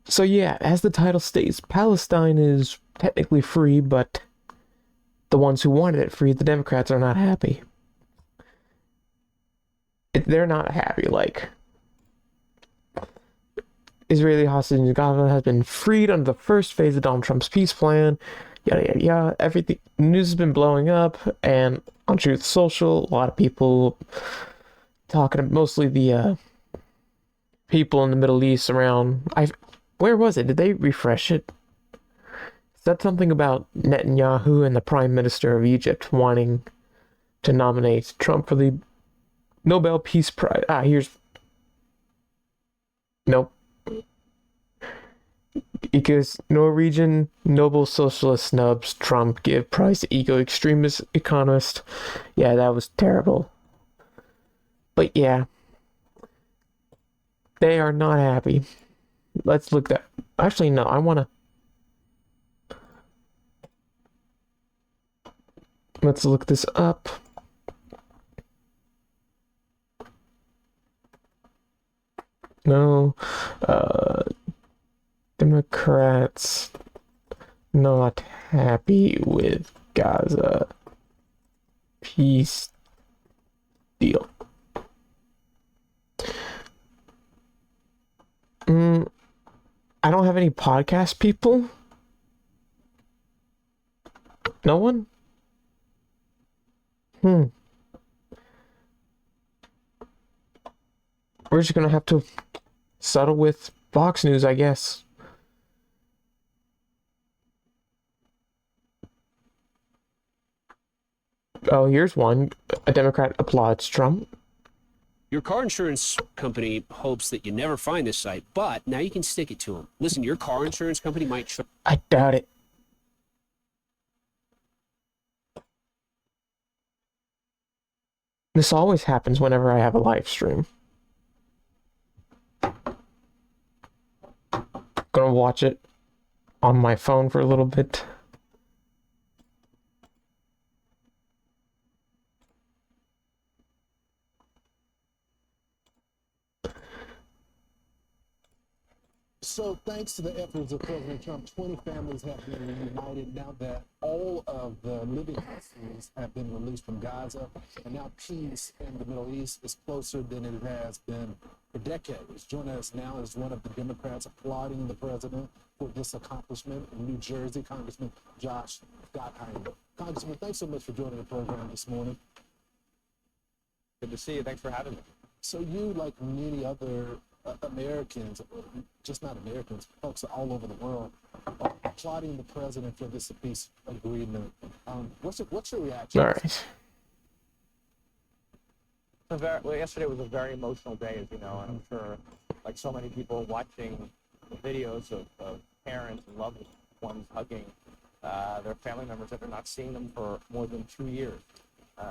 So yeah, as the title states, Palestine is technically free, but the ones who wanted it free, the Democrats, are not happy. They're not happy. Like, Israeli hostage in Gaza has been freed under the first phase of Donald Trump's peace plan. Yada yada yada. Everything news has been blowing up, and on Truth Social, a lot of people talking. Mostly the people in the Middle East around. Where was it? Did they refresh it? Said something about Netanyahu and the Prime Minister of Egypt wanting to nominate Trump for the Nobel Peace Prize. Here's nope. Because Norwegian Nobel Socialist snubs Trump give prize to eco-extremist economist. Yeah, that was terrible. But yeah, they are not happy. Let's look that. Actually, no, I want to. Let's look this up. No, Democrats not happy with Gaza Peace Deal. I don't have any podcast people. No one? We're just gonna have to settle with Fox News, I guess. Oh, here's one. A Democrat applauds Trump. Your car insurance company hopes that you never find this site, but now you can stick it to them. Listen, your car insurance company might... I doubt it. This always happens whenever I have a live stream. Gonna watch it on my phone for a little bit. So thanks to the efforts of President Trump, 20 families have been reunited now that all of the living hostages have been released from Gaza. And now peace in the Middle East is closer than it has been for decades. Joining us now is one of the Democrats applauding the president for this accomplishment in New Jersey, Congressman Josh Gottheimer. Congressman, thanks so much for joining the program this morning. Good to see you. Thanks for having me. So you, like many other Americans, just not Americans, folks all over the world, are applauding the president for this peace agreement. What's your reaction? All right. Yesterday was a very emotional day, as you know, and I'm sure, like so many people, watching the videos of parents and loved ones hugging their family members that they're not seeing them for more than 2 years.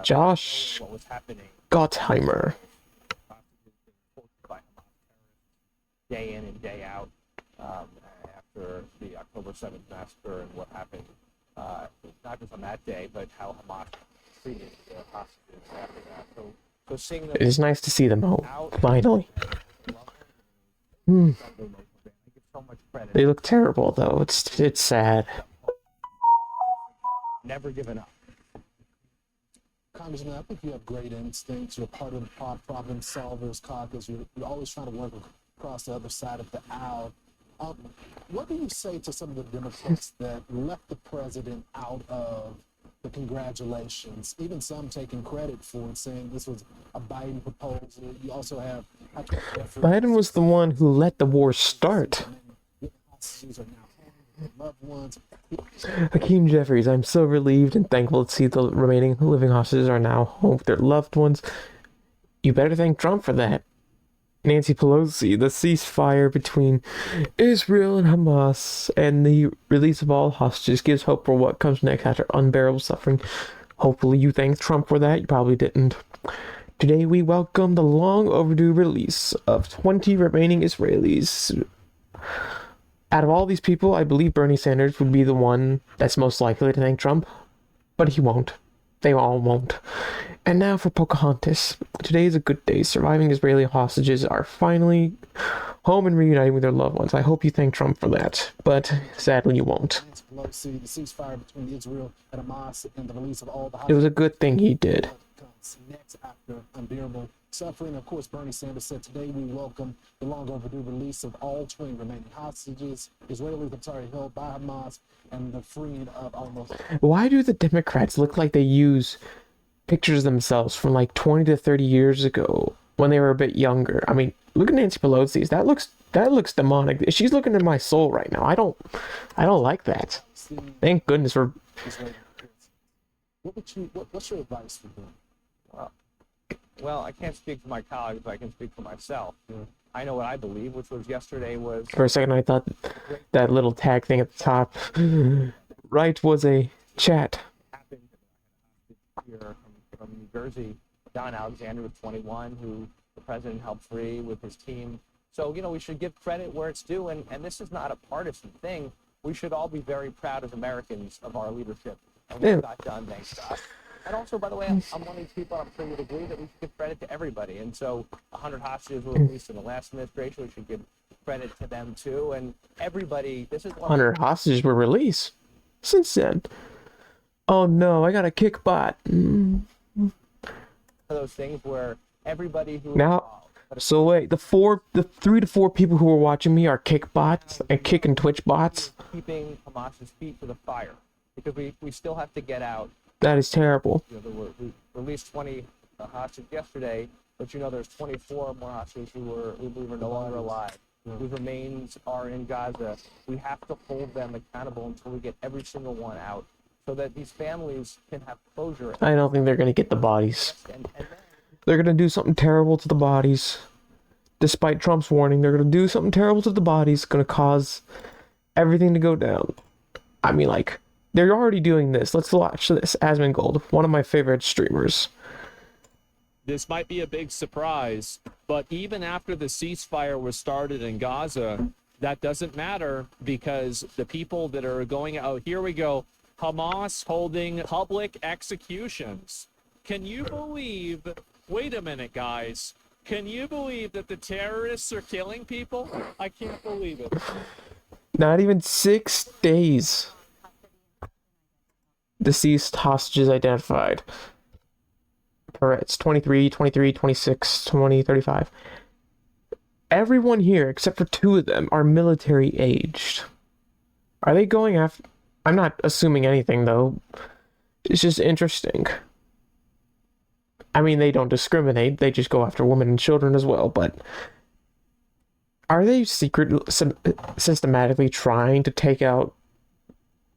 Josh what was happening? Gottheimer. Day in and day out after the October 7th massacre and what happened, not just on that day, but how Hamas treated the hostages after that. So seeing them It is nice to see them home, finally. They look terrible, though. It's sad. Never given up. Congressman, I think you have great instincts. You're part of the Problem Solvers Caucus. You're always trying to work across the other side of the aisle. What do you say to some of the Democrats that left the president out of the congratulations, even some taking credit for it, saying this was a Biden proposal? You also have... Biden was the one who let the war start. Loved ones. Hakeem Jeffries, I'm so relieved and thankful to see the remaining living hostages are now home with their loved ones. You better thank Trump for that. Nancy Pelosi, the ceasefire between Israel and Hamas and the release of all hostages gives hope for what comes next after unbearable suffering. Hopefully you thanked Trump for that. You probably didn't. Today we welcome the long overdue release of 20 remaining Israelis. Out of all these people, I believe Bernie Sanders would be the one that's most likely to thank Trump, but he won't. They all won't. And now for Pocahontas. Today is a good day. Surviving Israeli hostages are finally home and reuniting with their loved ones. I hope you thank Trump for that, but sadly you won't. Nancy Pelosi, the ceasefire between Israel and Hamas, and the release of all the It was a good thing he did. comes next after unbearable suffering. Of course, Bernie Sanders said today we welcome the long overdue release of all 20 remaining hostages, Israelis held by Hamas, and the freeing of almost. Why do the Democrats look like they use pictures of themselves from like 20 to 30 years ago when they were a bit younger? I mean, look at Nancy Pelosi's. That looks demonic. She's looking at my soul right now. I don't like that. Thank goodness for. What's your advice for them? Well, I can't speak for my colleagues, but I can speak for myself. I know what I believe, which was yesterday was... For a second, I thought that little tag thing at the top right was a chat. Happened here from New Jersey. Don Alexander was 21, who the president helped free with his team. So, we should give credit where it's due, and this is not a partisan thing. We should all be very proud as Americans of our leadership and what got done thanks to us. And also, by the way, I'm one of these people, I'm sure you'd agree, that we should give credit to everybody. And so 100 hostages were released in the last administration. We should give credit to them, too. And everybody, this is 100 hostages were released since then. Oh, no, I got a kick bot. One of those things where everybody who... Now, so wait, the 3 to 4 people who were watching me are kick bots and kick and twitch bots? Keeping Hamas's feet to the fire. Because we still have to get out. That is terrible. We released 20 hostages yesterday, but there's 24 more hostages who we believe are no longer alive, whose remains are in Gaza. We have to hold them accountable until we get every single one out, so that these families can have closure. I don't think they're going to get the bodies. They're going to do something terrible to the bodies. Despite Trump's warning, they're going to do something terrible to the bodies, going to cause everything to go down. I mean, like... They're already doing this. Let's watch this. Asmongold, one of my favorite streamers. This might be a big surprise, but even after the ceasefire was started in Gaza, that doesn't matter because the people that are going out, here we go, Hamas holding public executions. Can you believe, wait a minute, guys, can you believe that the terrorists are killing people? I can't believe it. Not even 6 days. Deceased hostages identified. It's 23, 26, 20, 35. Everyone here, except for 2 of them, are military aged. Are they going after... I'm not assuming anything, though. It's just interesting. I mean, they don't discriminate. They just go after women and children as well, but... Are they systematically trying to take out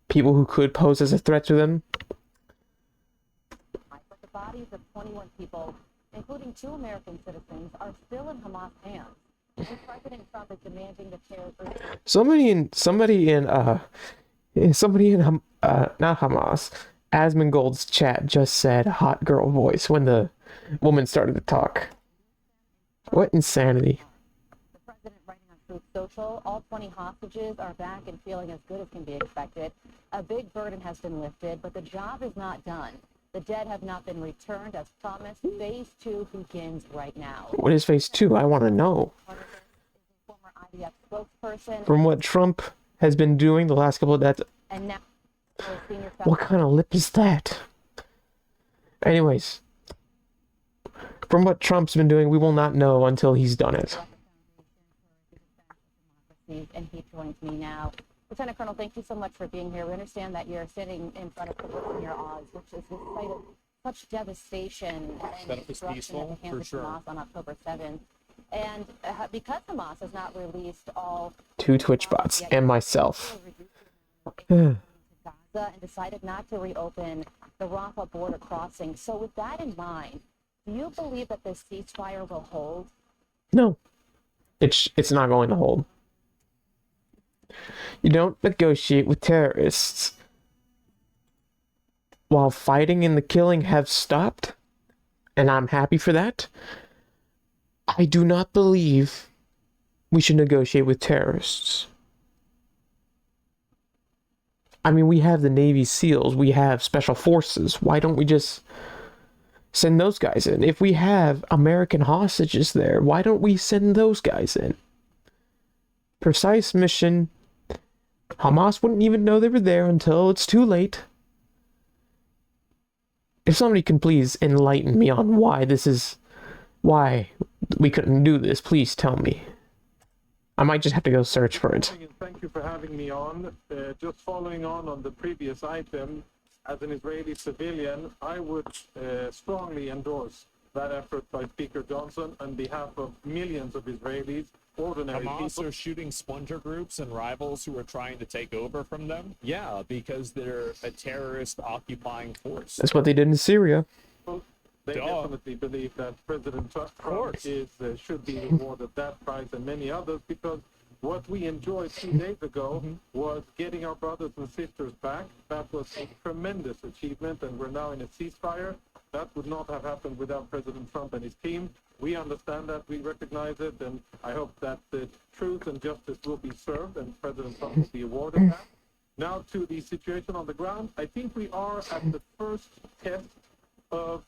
people who could pose as a threat to them? But the bodies of 21 people, including 2 American citizens, are still in Hamas hands. And President Trump is demanding the terrorists. Somebody in not Hamas, Asmongold's chat just said hot girl voice when the woman started to talk. What insanity. The president writing on Truth Social, all 20 hostages are back and feeling as good as can be expected. A big burden has been lifted, but the job is not done. The dead have not been returned as promised. Phase 2 begins right now. What is phase 2? I want to know. Former IDF spokesperson. From what Trump has been doing the last couple of days. And now, senior what kind of lip is that? Anyways, from what Trump's been doing, we will not know until he's done it. And he joins me now. Lieutenant Colonel, thank you so much for being here. We understand that you're sitting in front of the work near Oz, which is the site of such devastation and destruction at the hands of Hamas on October 7th. And because Hamas has not released all 2 Twitch bots and myself. Gaza and decided not to reopen the Rafah border crossing. So with that in mind, do you believe that this ceasefire will hold? No. It's not going to hold. You don't negotiate with terrorists while fighting and the killing have stopped, and I'm happy for that. I do not believe we should negotiate with terrorists. I mean, we have the Navy SEALs, we have Special Forces. Why don't we just send those guys in? If we have American hostages there, why don't we send those guys in? precise mission. Hamas wouldn't even know they were there until it's too late. If somebody can please enlighten me on why we couldn't do this, please tell me. I might just have to go search for it. Thank you for having me on. Just following on the previous item, as an Israeli civilian, I would strongly endorse that effort by Speaker Johnson on behalf of millions of Israelis, ordinary Hamas people. are shooting splinter groups and rivals who are trying to take over from them? Yeah, because they're a terrorist occupying force. That's what they did in Syria. They definitely believe that President Trump should be rewarded that prize and many others, because what we enjoyed 2 days ago was getting our brothers and sisters back. That was a tremendous achievement, and we're now in a ceasefire. That would not have happened without President Trump and his team. We understand that, we recognize it, and I hope that the truth and justice will be served and President Trump will be awarded that. Now to the situation on the ground, I think we are at the first test of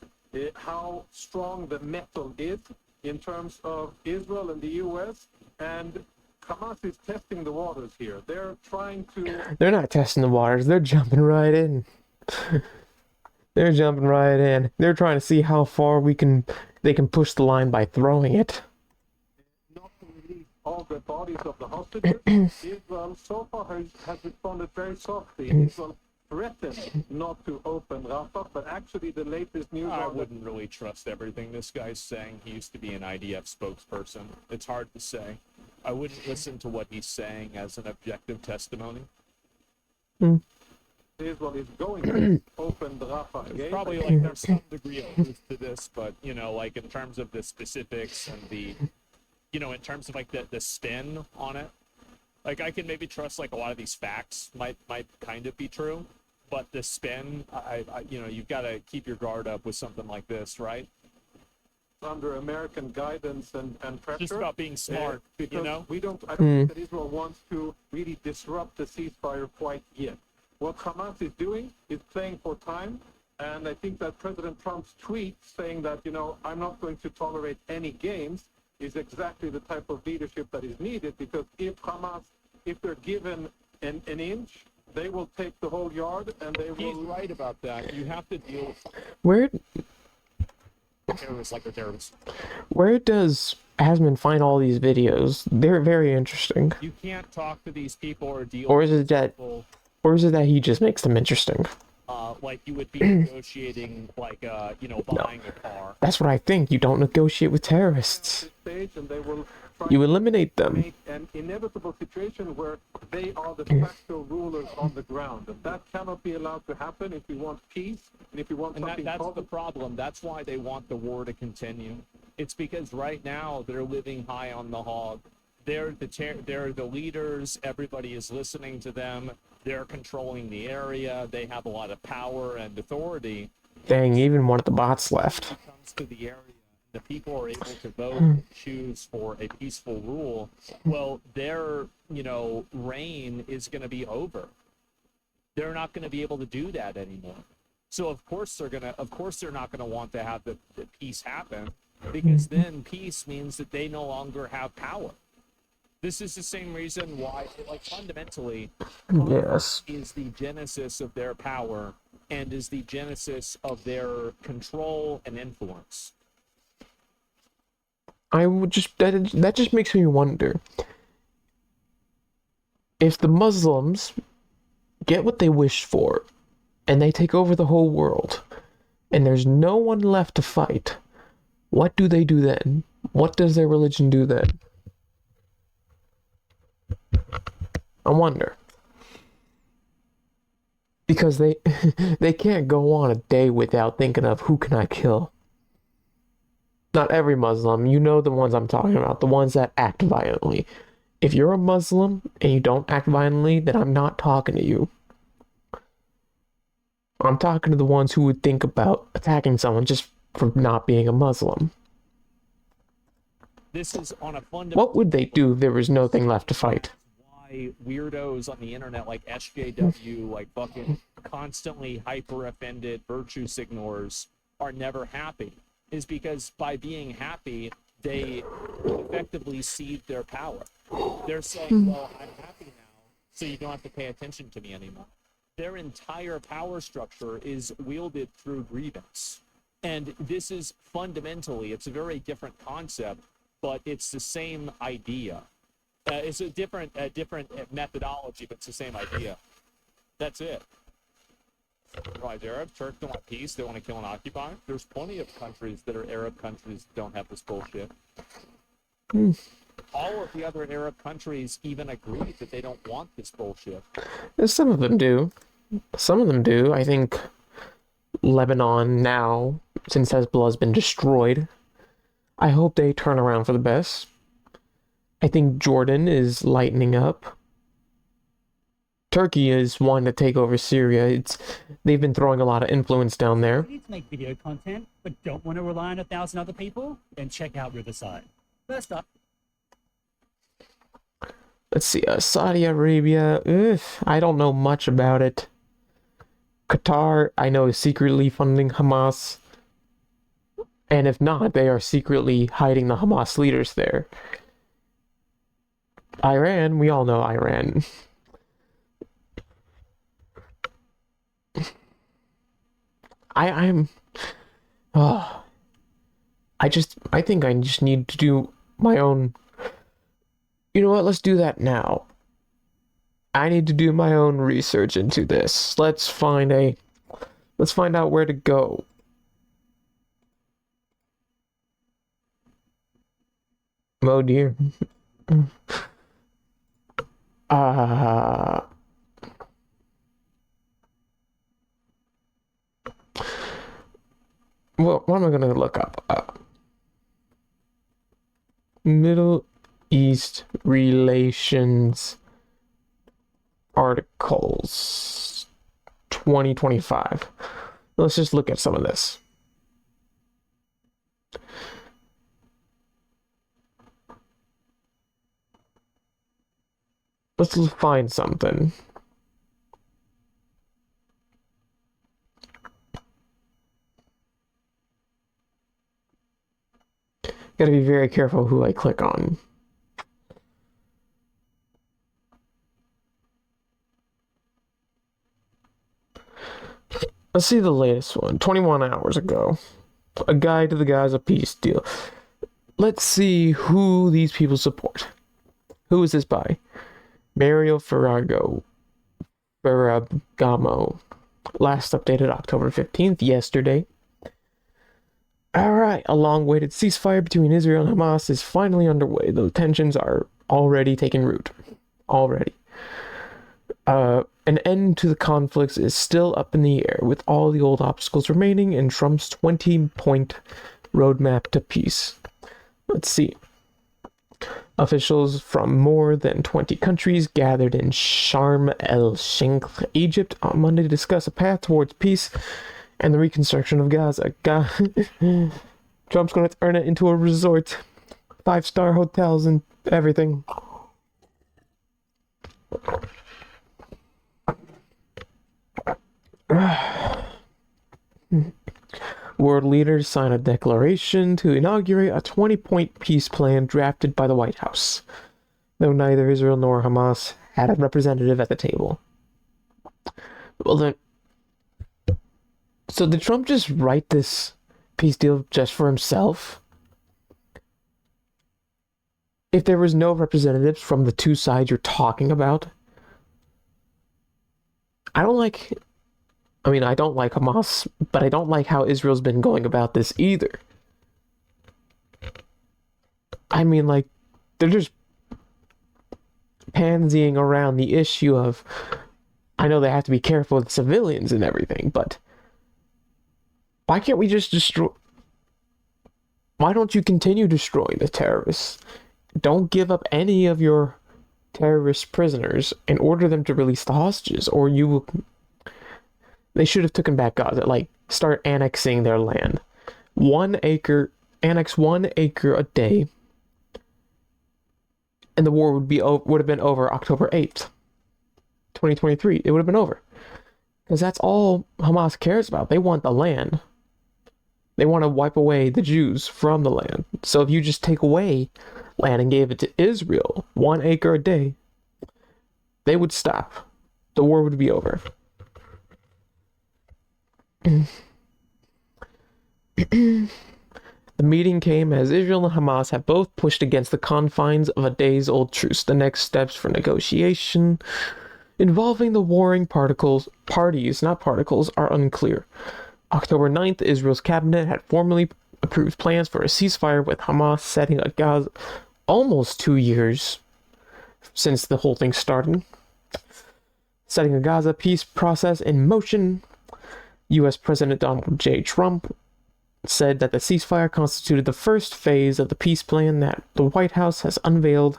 how strong the metal is in terms of Israel and the U.S., and Hamas is testing the waters here. They're trying to... They're not testing the waters. They're jumping right in. They're jumping right in. They're trying to see how far they can push the line by throwing it. Not to release all the bodies of the hostages. Israel so far has responded very softly. Israel threatened not to open Rafah, but actually the latest news... I wouldn't really trust everything this guy's saying. He used to be an IDF spokesperson. It's hard to say. I wouldn't listen to what he's saying as an objective testimony. Israel is going to open the Rafah It's gate. probably like there's some degree of truth to this, but you know, like in terms of the specifics and the, you know, in terms of like the spin on it, like I can maybe trust like a lot of these facts might kind of be true, but the spin, I you know, you've got to keep your guard up with something like this, right? Under American guidance and pressure. Just about being smart, because you know? I don't think that Israel wants to really disrupt the ceasefire quite yet. What Hamas is doing is playing for time, and I think that President Trump's tweet saying that, you know, I'm not going to tolerate any games is exactly the type of leadership that is needed, because if Hamas, if they're given an inch, they will take the whole yard, and they will... He's right about that. You have to deal Where with terrorists like they're terrorists. Where does Asman find all these videos? They're very interesting. You can't talk to these people or deal Or with is it that people Or is it that he just makes them interesting? like you would be negotiating, like, you know, buying a car. That's what I think. You don't negotiate with terrorists. Stage, and they will try You to eliminate them. make an inevitable situation where they are the facto rulers on the ground. And that cannot be allowed to happen if we want peace and if we want And something that's the positive. problem. That's why they want the war to continue. It's because right now they're living high on the hog. They're the leaders. Everybody is listening to them. They're controlling the area. They have a lot of power and authority. Dang, even one of the bots left. When it comes to the area, the people are able to vote and choose for a peaceful rule. Well, their, you know, reign is going to be over. They're not going to be able to do that anymore. So of course they're not going to want to have the peace happen, because then peace means that they no longer have power. This is the same reason why, like, fundamentally, Yes. is the genesis of their power and is the genesis of their control and influence. I would just that just makes me wonder if the Muslims get what they wish for and they take over the whole world and there's no one left to fight, what do they do then? What does their religion do then? I wonder. Because they they can't go on a day without thinking of who can I kill. Not every Muslim, you know the ones I'm talking about, the ones that act violently. If you're a Muslim and you don't act violently, then I'm not talking to you. I'm talking to the ones who would think about attacking someone just for not being a Muslim. This is on a fundamental... What would they do if there was nothing left to fight? Why weirdos on the internet like SJW, like fucking constantly hyper-offended virtue signalers are never happy, is because by being happy, they effectively cede their power. They're saying, well, I'm happy now, so you don't have to pay attention to me anymore. Their entire power structure is wielded through grievance. And this is fundamentally, it's a very different concept, but it's the same idea. It's a different methodology, but it's the same idea. That's it. Right, Arab, Turks don't want peace, they want to kill and occupy. There's plenty of countries that are Arab countries that don't have this bullshit. All of the other Arab countries even agree that they don't want this bullshit. Some of them do. Some of them do. I think Lebanon now, since Hezbollah's been destroyed, I hope they turn around for the best. I think Jordan is lightening up. Turkey is wanting to take over Syria. They've been throwing a lot of influence down there. You need to make video content, but don't want to rely on 1,000 other people? Then check out Riverside. First up. Let's see, Saudi Arabia, I don't know much about it. Qatar, I know, is secretly funding Hamas. And if not, they are secretly hiding the Hamas leaders there. Iran, we all know Iran. I think I just need to do my own. You know what? Let's do that now. I need to do my own research into this. Let's find out where to go. Oh dear. Well, what am I going to look up? Middle East relations articles 2025. Let's just look at some of this. Let's find something. Gotta be very careful who I click on. Let's see the latest one, 21 hours ago. A guide to the Gaza Peace Deal. Let's see who these people support. Who is this by? Mario Ferragamo. Last updated October 15th, yesterday. Alright, a long-awaited ceasefire between Israel and Hamas is finally underway, though tensions are already taking root. Already. An end to the conflicts is still up in the air, with all the old obstacles remaining in Trump's 20-point roadmap to peace. Let's see. Officials from more than 20 countries gathered in Sharm el-Sheikh, Egypt, on Monday to discuss a path towards peace and the reconstruction of Gaza. Trump's going to turn it into a resort. 5-star hotels and everything. World leaders sign a declaration to inaugurate a 20-point peace plan drafted by the White House, though neither Israel nor Hamas had a representative at the table. Well then, so did Trump just write this peace deal just for himself? If there was no representatives from the two sides you're talking about, I don't like Hamas, but I don't like how Israel's been going about this either. I mean, like, they're just pansying around the issue of, I know they have to be careful with civilians and everything, but why can't we just why don't you continue destroying the terrorists? Don't give up any of your terrorist prisoners and order them to release the hostages, or you will... They should have taken back Gaza, like, start annexing their land. Annex 1 acre a day, and the war would have been over October 8th, 2023. It would have been over. Because that's all Hamas cares about. They want the land. They want to wipe away the Jews from the land. So if you just take away land and gave it to Israel, 1 acre a day, they would stop. The war would be over. The meeting came as Israel and Hamas have both pushed against the confines of a days-old truce. The next steps for negotiation involving the warring parties, not particles, are unclear. October 9th, Israel's cabinet had formally approved plans for a ceasefire, with Hamas setting a Gaza almost 2 years since the whole thing started, setting a Gaza peace process in motion. U.S. President Donald J. Trump said that the ceasefire constituted the first phase of the peace plan that the White House has unveiled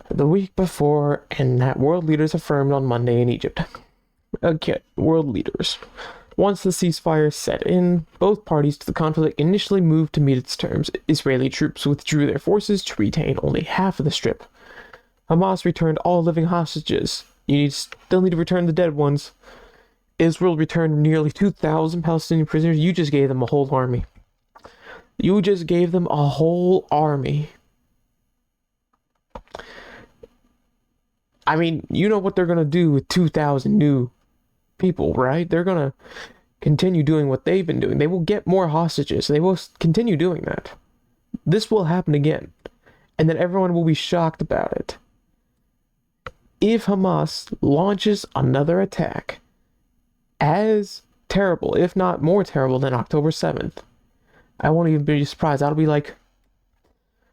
the week before, and that world leaders affirmed on Monday in Egypt. Okay, world leaders. Once the ceasefire set in, both parties to the conflict initially moved to meet its terms. Israeli troops withdrew their forces to retain only half of the strip. Hamas returned all living hostages. You still need to return the dead ones. Israel returned nearly 2,000 Palestinian prisoners. You just gave them a whole army. You just gave them a whole army. I mean, you know what they're going to do with 2,000 new people, right? They're going to continue doing what they've been doing. They will get more hostages. They will continue doing that. This will happen again. And then everyone will be shocked about it. If Hamas launches another attack as terrible, if not more terrible than October 7th, I won't even be surprised. I'll be like,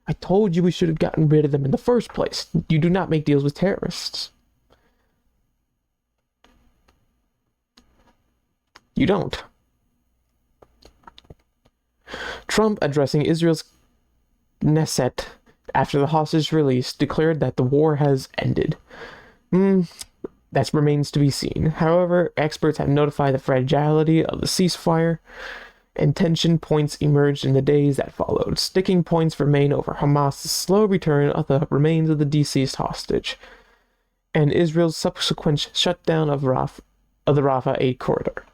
I told you we should have gotten rid of them in the first place. You do not make deals with terrorists. You don't. Trump, addressing Israel's Knesset after the hostage release, declared that the war has ended. That remains to be seen. However, experts have notified the fragility of the ceasefire, and tension points emerged in the days that followed. Sticking points remain over Hamas's slow return of the remains of the deceased hostage, and Israel's subsequent shutdown of the Rafah aid corridor.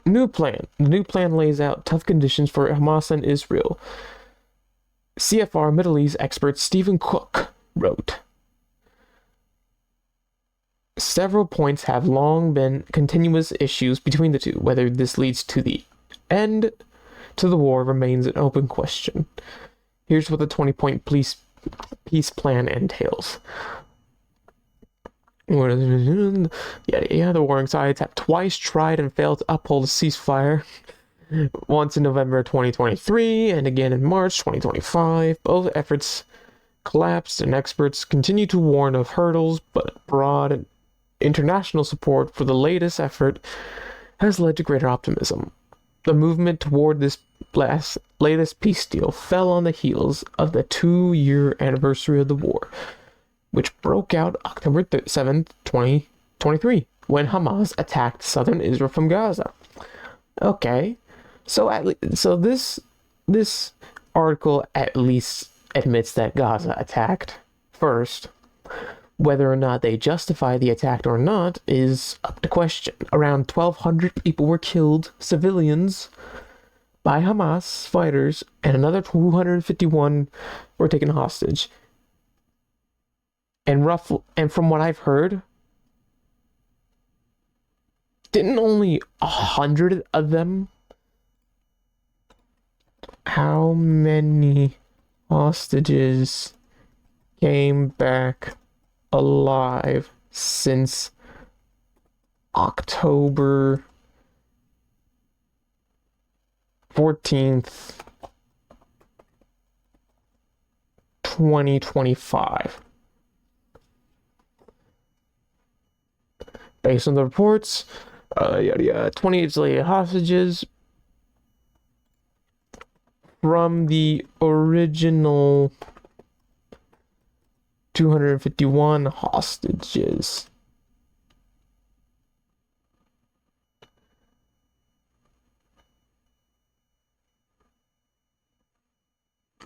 New plan. The new plan lays out tough conditions for Hamas and Israel. CFR Middle East expert Stephen Cook wrote, several points have long been continuous issues between the two. Whether this leads to the end to the war remains an open question. Here's what the 20-point peace plan entails. The warring sides have twice tried and failed to uphold a ceasefire. Once in November 2023 and again in March 2025. Both efforts collapsed, and experts continue to warn of hurdles, but broad international support for the latest effort has led to greater optimism. The movement toward this latest peace deal fell on the heels of the 2-year anniversary of the war, which broke out October 7th, 2023, when Hamas attacked southern Israel from Gaza. Okay, so this article at least admits that Gaza attacked first. Whether or not they justify the attack or not is up to question. Around 1,200 people were killed, civilians, by Hamas fighters, and another 251 were taken hostage. And from what I've heard, didn't only 100 of them? How many hostages came back alive since October 14th, 2025? Based on the reports, 20 Israeli hostages from the original 251 hostages.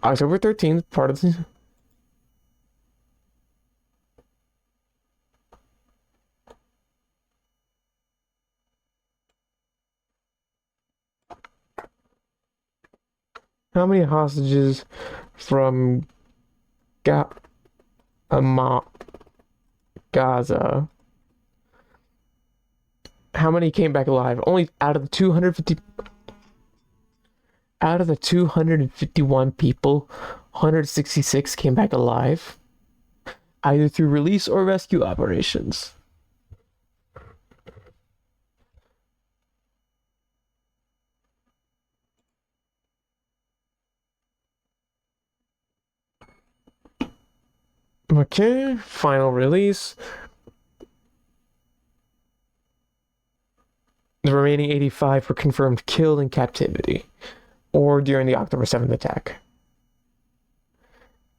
October 13th, part of the... How many hostages from Gaza? How many came back alive? Only out of the 251 people, 166 came back alive, either through release or rescue operations. Okay, final release. The remaining 85 were confirmed killed in captivity or during the October 7th attack.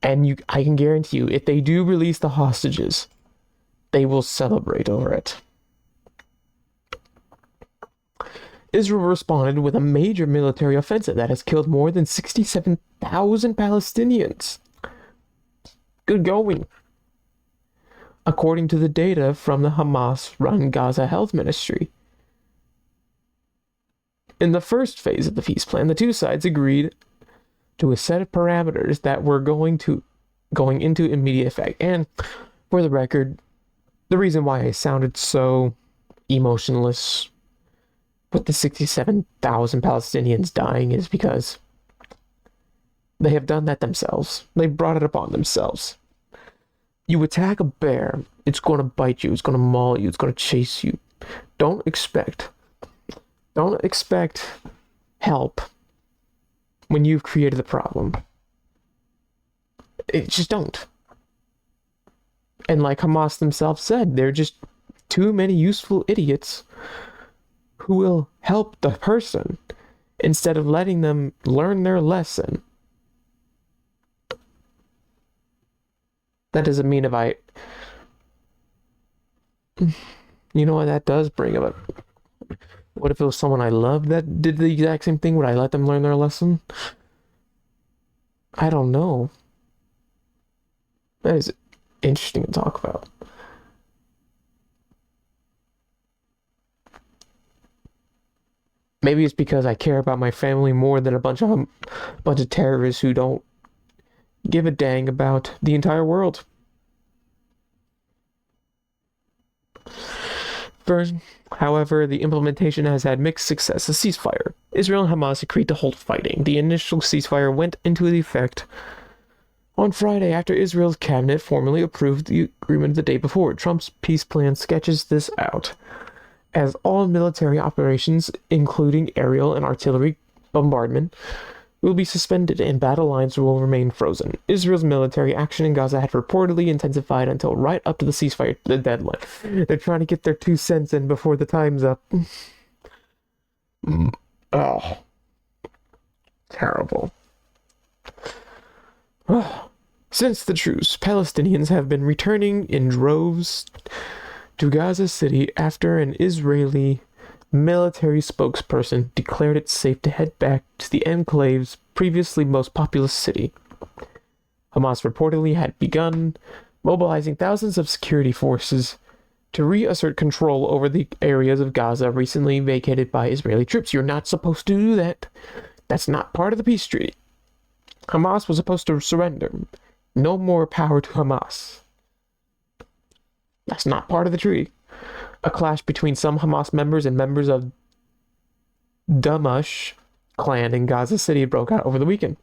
And I can guarantee you, if they do release the hostages, they will celebrate over it. Israel responded with a major military offensive that has killed more than 67,000 Palestinians. Good going. According to the data from the Hamas-run Gaza Health Ministry. In the first phase of the peace plan, the two sides agreed to a set of parameters that were going into immediate effect. And for the record, the reason why I sounded so emotionless with the 67,000 Palestinians dying is because they have done that themselves. They brought it upon themselves. You attack a bear, it's going to bite you, it's going to maul you, it's going to chase you. Don't expect help when you've created the problem. Just don't. And like Hamas themselves said, they're just too many useful idiots who will help the person instead of letting them learn their lesson. That doesn't mean you know what that does bring up? What if it was someone I loved that did the exact same thing? Would I let them learn their lesson? I don't know. That is interesting to talk about. Maybe it's because I care about my family more than a bunch of terrorists who don't give a dang about the entire world. First, however, the implementation has had mixed success. A ceasefire. Israel and Hamas agreed to halt fighting. The initial ceasefire went into effect on Friday after Israel's cabinet formally approved the agreement the day before. Trump's peace plan sketches this out as all military operations, including aerial and artillery bombardment, will be suspended and battle lines will remain frozen. Israel's military action in Gaza had reportedly intensified until right up to the ceasefire deadline. They're trying to get their 2 cents in before the time's up. Oh. Terrible. Since the truce, Palestinians have been returning in droves to Gaza City after an Israeli military spokesperson declared it safe to head back to the enclave's previously most populous city. Hamas reportedly had begun mobilizing thousands of security forces to reassert control over the areas of Gaza recently vacated by Israeli troops. You're not supposed to do that. That's not part of the peace treaty. Hamas was supposed to surrender. No more power to Hamas. That's not part of the treaty. A clash between some Hamas members and members of Damush clan in Gaza City broke out over the weekend.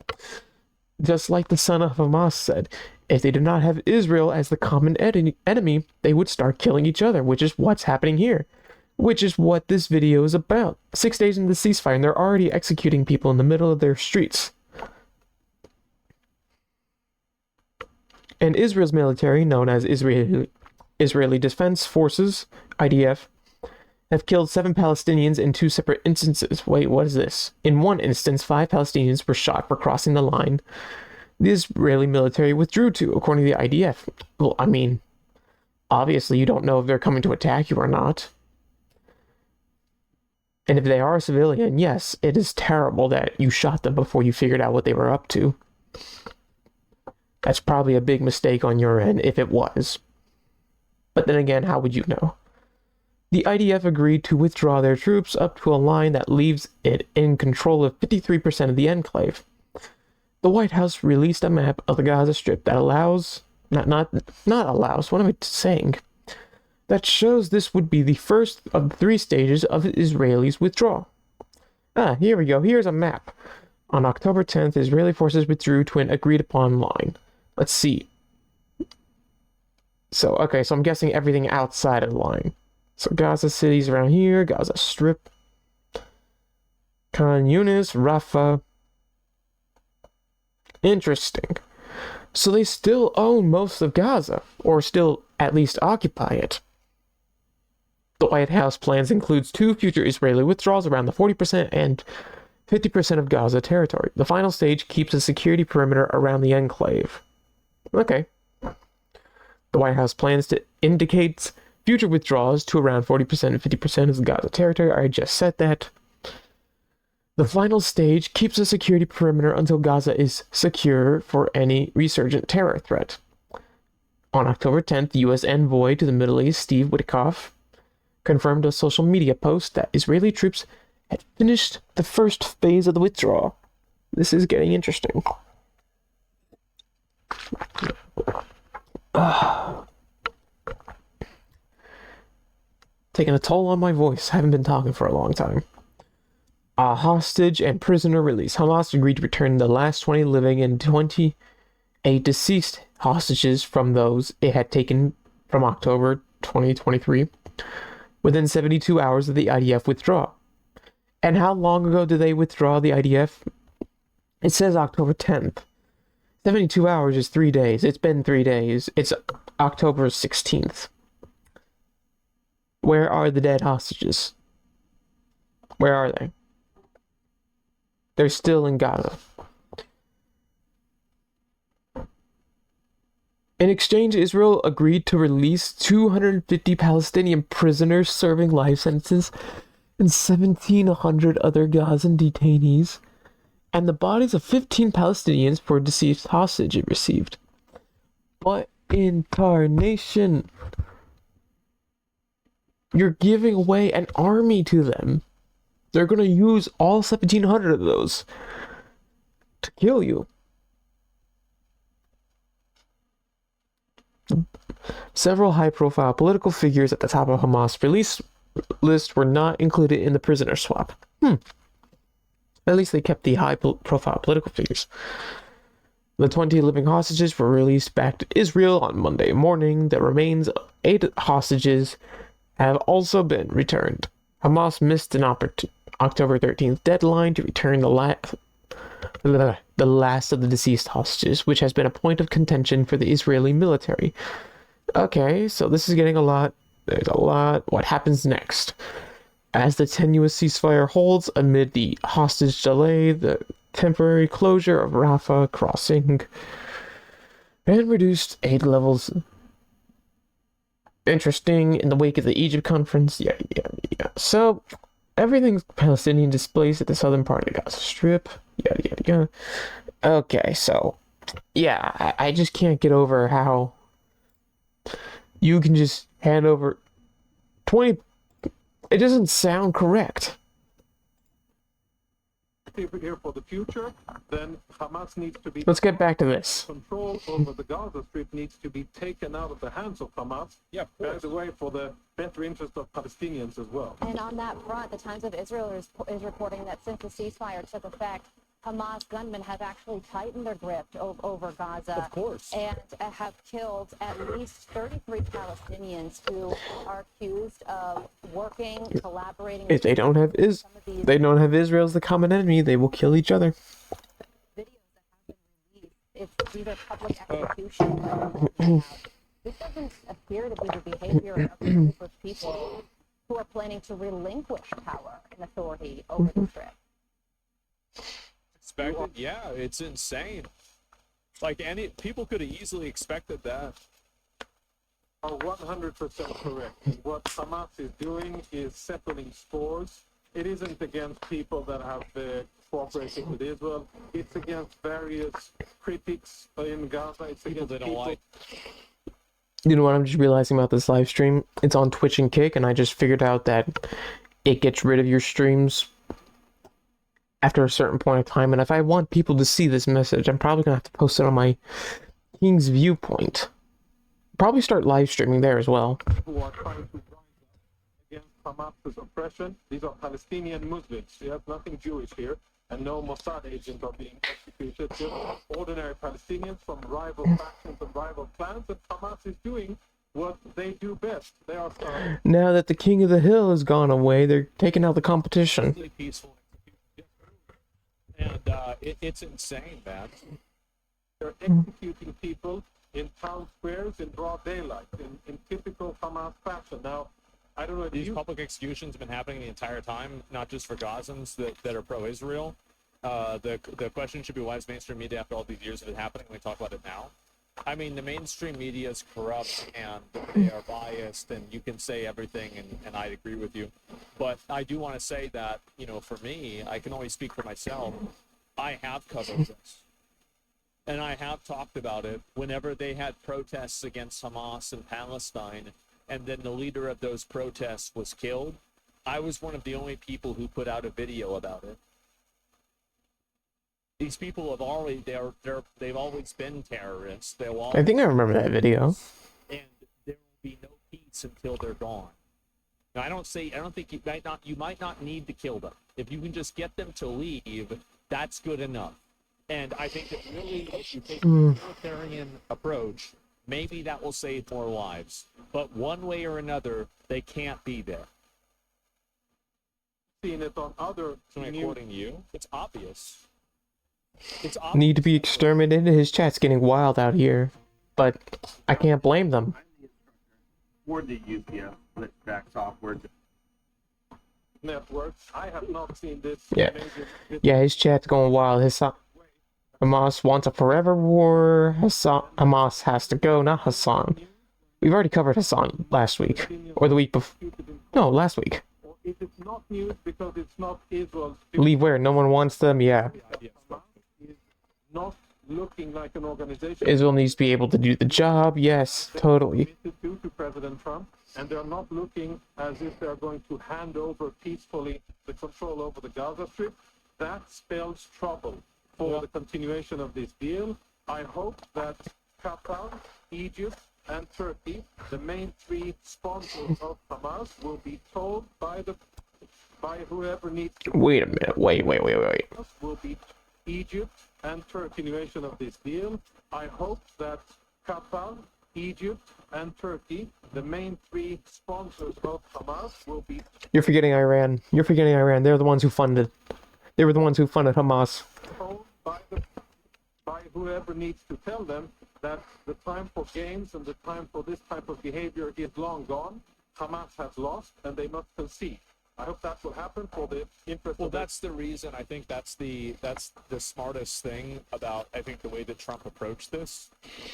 Just like the son of Hamas said, if they did not have Israel as the common enemy, they would start killing each other, which is what's happening here. Which is what this video is about. 6 days into the ceasefire, and they're already executing people in the middle of their streets. And Israel's military, known as Israeli Defense Forces, IDF, have killed 7 Palestinians in 2 separate instances. Wait, what is this? In one instance, 5 Palestinians were shot for crossing the line the Israeli military withdrew to, according to the IDF. Well, I mean, obviously you don't know if they're coming to attack you or not. And if they are a civilian, yes, it is terrible that you shot them before you figured out what they were up to. That's probably a big mistake on your end, if it was. But then again, how would you know? The IDF agreed to withdraw their troops up to a line that leaves it in control of 53% of the enclave. the White House released a map of the Gaza Strip that allows, not allows, what am I saying? That shows this would be the first of the 3 stages of Israelis' withdrawal. Here we go. Here's a map. On October 10th, Israeli forces withdrew to an agreed-upon line. Let's see. So I'm guessing everything outside of the line. So Gaza City's around here, Gaza Strip, Khan Yunis, Rafah. Interesting. So they still own most of Gaza, or still at least occupy it. The White House plans includes 2 future Israeli withdrawals around the 40% and 50% of Gaza territory. The final stage keeps a security perimeter around the enclave. Okay. The White House plans to indicate future withdrawals to around 40% and 50% of the Gaza territory. I just said that. The final stage keeps a security perimeter until Gaza is secure for any resurgent terror threat. On October 10th, U.S. envoy to the Middle East, Steve Witkoff, confirmed a social media post that Israeli troops had finished the first phase of the withdrawal. This is getting interesting. Taking a toll on my voice. Haven't been talking for a long time. Hostage and prisoner release. Hamas agreed to return the last 20 living and 28 deceased hostages from those it had taken from October 2023 within 72 hours of the IDF withdrawal. And how long ago did they withdraw the IDF? It says October 10th. 72 hours is 3 days. It's been 3 days. It's October 16th. Where are the dead hostages? Where are they? They're still in Gaza. In exchange, Israel agreed to release 250 Palestinian prisoners serving life sentences and 1,700 other Gazan detainees, and the bodies of 15 Palestinians for deceased hostage it received. What in tarnation? You're giving away an army to them. They're going to use all 1,700 of those to kill you. Several high-profile political figures at the top of Hamas release list were not included in the prisoner swap. At least they kept the high-profile political figures. The 20 living hostages were released back to Israel on Monday morning. The remains of 8 hostages have also been returned. Hamas missed an October 13th deadline to return the last of the deceased hostages, which has been a point of contention for the Israeli military. Okay, so this is getting a lot. There's a lot. What happens next? As the tenuous ceasefire holds amid the hostage delay, the temporary closure of Rafah crossing, and reduced aid levels. Interesting, in the wake of the Egypt conference. Yeah. So, everything's Palestinian displaced at the southern part of the Gaza Strip. Yada. Okay, so, yeah, I just can't get over how you can just hand over 20. It doesn't sound correct. Here for the future, then Hamas needs to be. Let's get back to this. Control over the Gaza Strip needs to be taken out of the hands of Hamas. Yeah, by the way, for the better interest of Palestinians as well. And on that front, the Times of Israel is reporting that since the ceasefire took effect, Hamas gunmen have actually tightened their grip over Gaza. Of course. And have killed at least 33 Palestinians who are accused of working, collaborating. If they don't have Israel as the common enemy, they will kill each other. Videos that have been released, these are public executions. This doesn't appear to be the behavior of a group of people who are planning to relinquish power and authority over the Strip. Expected? Yeah, it's insane. Like, people could have easily expected that. Are 100% correct. What Hamas is doing is settling scores. It isn't against people that have cooperated with Israel. It's against various critics in Gaza. It's People against they don't people. like. You know what I'm just realizing about this live stream? It's on Twitch and Kick, and I just figured out that it gets rid of your streams after a certain point of time. And if I want people to see this message, I'm probably gonna have to post it on my King's Viewpoint. Probably start live streaming there as well. Who are trying to rise up against Hamas's oppression. These are Palestinian Muslims. We have nothing Jewish here, and no Mossad agents are being executed. Just ordinary Palestinians from rival factions and rival clans, and Hamas is doing what they do best. They are Now that the King of the Hill has gone away, they're taking out the competition. Really peaceful execution. And it's insane, man. they're executing people in town squares in broad daylight, in typical Hamas fashion. Now, I don't know if these public executions have been happening the entire time, not just for Gazans that are pro-Israel. The question should be, why is mainstream media, after all these years of it happening, we talk about it now? I mean, the mainstream media is corrupt and they are biased, and you can say everything, and I agree with you. But I do want to say that, for me, I can only speak for myself. I have covered this. And I have talked about it whenever they had protests against Hamas in Palestine, and then the leader of those protests was killed. I was one of the only people who put out a video about it. These people have already, they've always been terrorists. I think I remember that video. And there will be no peace until they're gone. Now, I don't think you might not need to kill them. If you can just get them to leave, that's good enough. And I think that really, if you take a militarian approach, maybe that will save more lives. But one way or another, they can't be there. Seen it on other According to you, it's obvious. It's obvious. Need to be exterminated. His chat's getting wild out here, but I can't blame them. For the UPF flipback software networks. I have not seen this. Yeah, his chat's going wild. Hamas wants a forever war. Hamas has to go, not Hassan. We've already covered Hassan last week, or the week before. No, last week. If it's not news because it's not Israel's. Leave where? No one wants them? Yeah. Hamas is not looking like an organization. Israel needs to be able to do the job. Yes, totally. To President Trump, and they're not looking as if they're going to hand over peacefully the control over the Gaza Strip. That spells trouble for the continuation of this deal. I hope that Qatar, Egypt, and Turkey, the main three sponsors of Hamas, will be told by whoever needs to. Wait a minute. Wait. Will be Egypt and Turkey. Continuation of this deal. I hope that Qatar, Egypt, and Turkey, the main three sponsors of Hamas, will be. You're forgetting Iran. They're the ones who funded. They were the ones who funded Hamas. Told by whoever needs to tell them that the time for games and the time for this type of behavior is long gone. Hamas has lost, and they must concede. I hope that will happen for the interest. Well, that's the reason. I think that's the smartest thing about, I think, the way that Trump approached this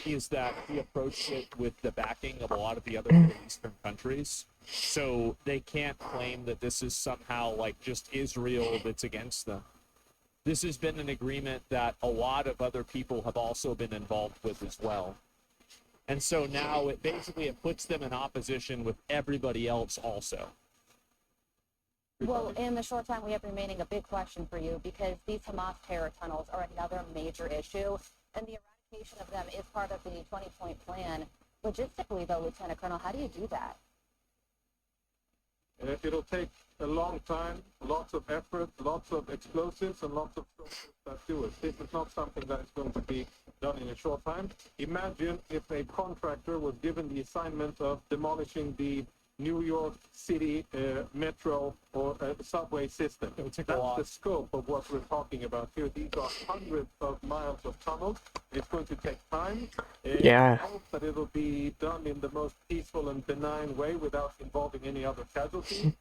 is that he approached it with the backing of a lot of the other Middle Eastern countries. So they can't claim that this is somehow like just Israel that's against them. This has been an agreement that a lot of other people have also been involved with as well. And so now it puts them in opposition with everybody else also. Well, in the short time we have remaining, a big question for you, because these Hamas terror tunnels are another major issue, and the eradication of them is part of the 20-point plan. Logistically, though, Lieutenant Colonel, how do you do that? It'll take a long time, lots of effort, lots of explosives, and lots of soldiers that do it. This is not something that is going to be done in a short time. Imagine if a contractor was given the assignment of demolishing the New York City metro or subway system. That's the scope of what we're talking about here. These are hundreds of miles of tunnels. It's going to take time. Yeah. I hope that it'll be done in the most peaceful and benign way without involving any other casualties.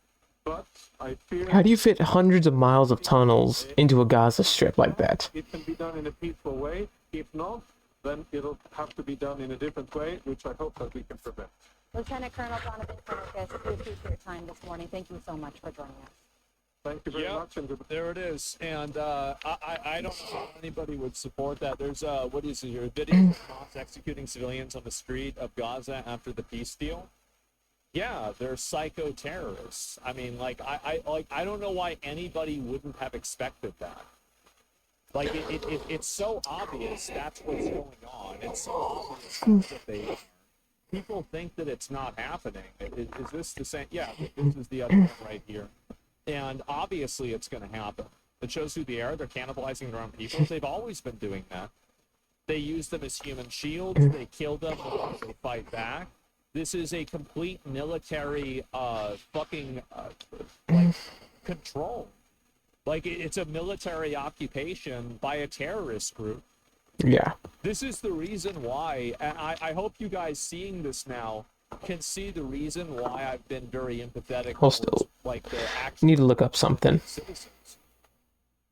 But I fear... How do you fit hundreds of miles of tunnels into a Gaza Strip like that? It can be done in a peaceful way. If not, then it'll have to be done in a different way, which I hope that we can prevent. Lieutenant Colonel Jonathan Farkas, we appreciate your time this morning. Thank you so much for joining us. Thank you very much. And there it is. And I don't know how anybody would support that. There's what is it here? A video of Hamas executing civilians on the street of Gaza after the peace deal. Yeah, they're psycho terrorists. I mean, like I don't know why anybody wouldn't have expected that. Like it's so obvious that's what's going on. It's so obvious that's what they are. People think that it's not happening. Is this the same? Yeah, this is the other one right here. And obviously it's going to happen. It shows who they are. They're cannibalizing their own people. They've always been doing that. They use them as human shields. They kill them when they fight back. This is a complete military like control. Like it's a military occupation by a terrorist group. Yeah. This is the reason why, and I hope you guys seeing this now can see the reason why I've been very empathetic I'll towards, still like the actual need to look up something. citizens.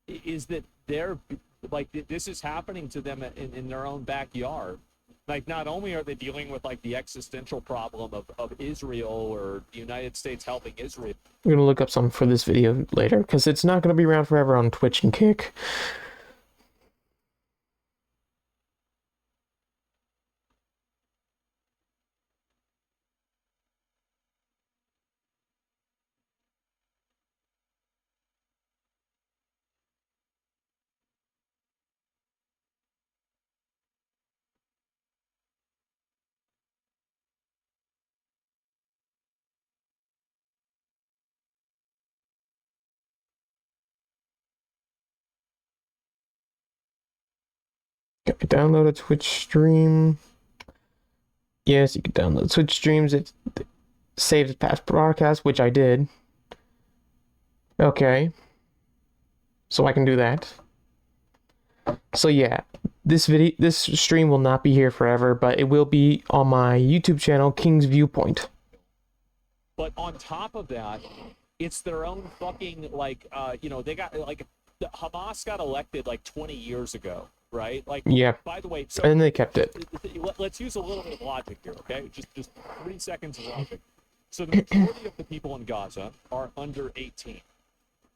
Is that they're like this is happening to them in their own backyard. Like not only are they dealing with like the existential problem of Israel or the United States helping Israel. I'm gonna look up something for this video later because it's not gonna be around forever on Twitch and Kick. Download a Twitch stream. Yes, you can download Twitch streams. It saves past broadcasts, which I did. Okay. So I can do that. So yeah, this stream will not be here forever, but it will be on my YouTube channel, King's Viewpoint. But on top of that, it's their own fucking like they got like Hamas got elected like 20 years ago. Right? Like, yeah. By the way, so and they kept it. Let's use a little bit of logic here, okay? Just 3 seconds of logic. So the majority of the people in Gaza are under 18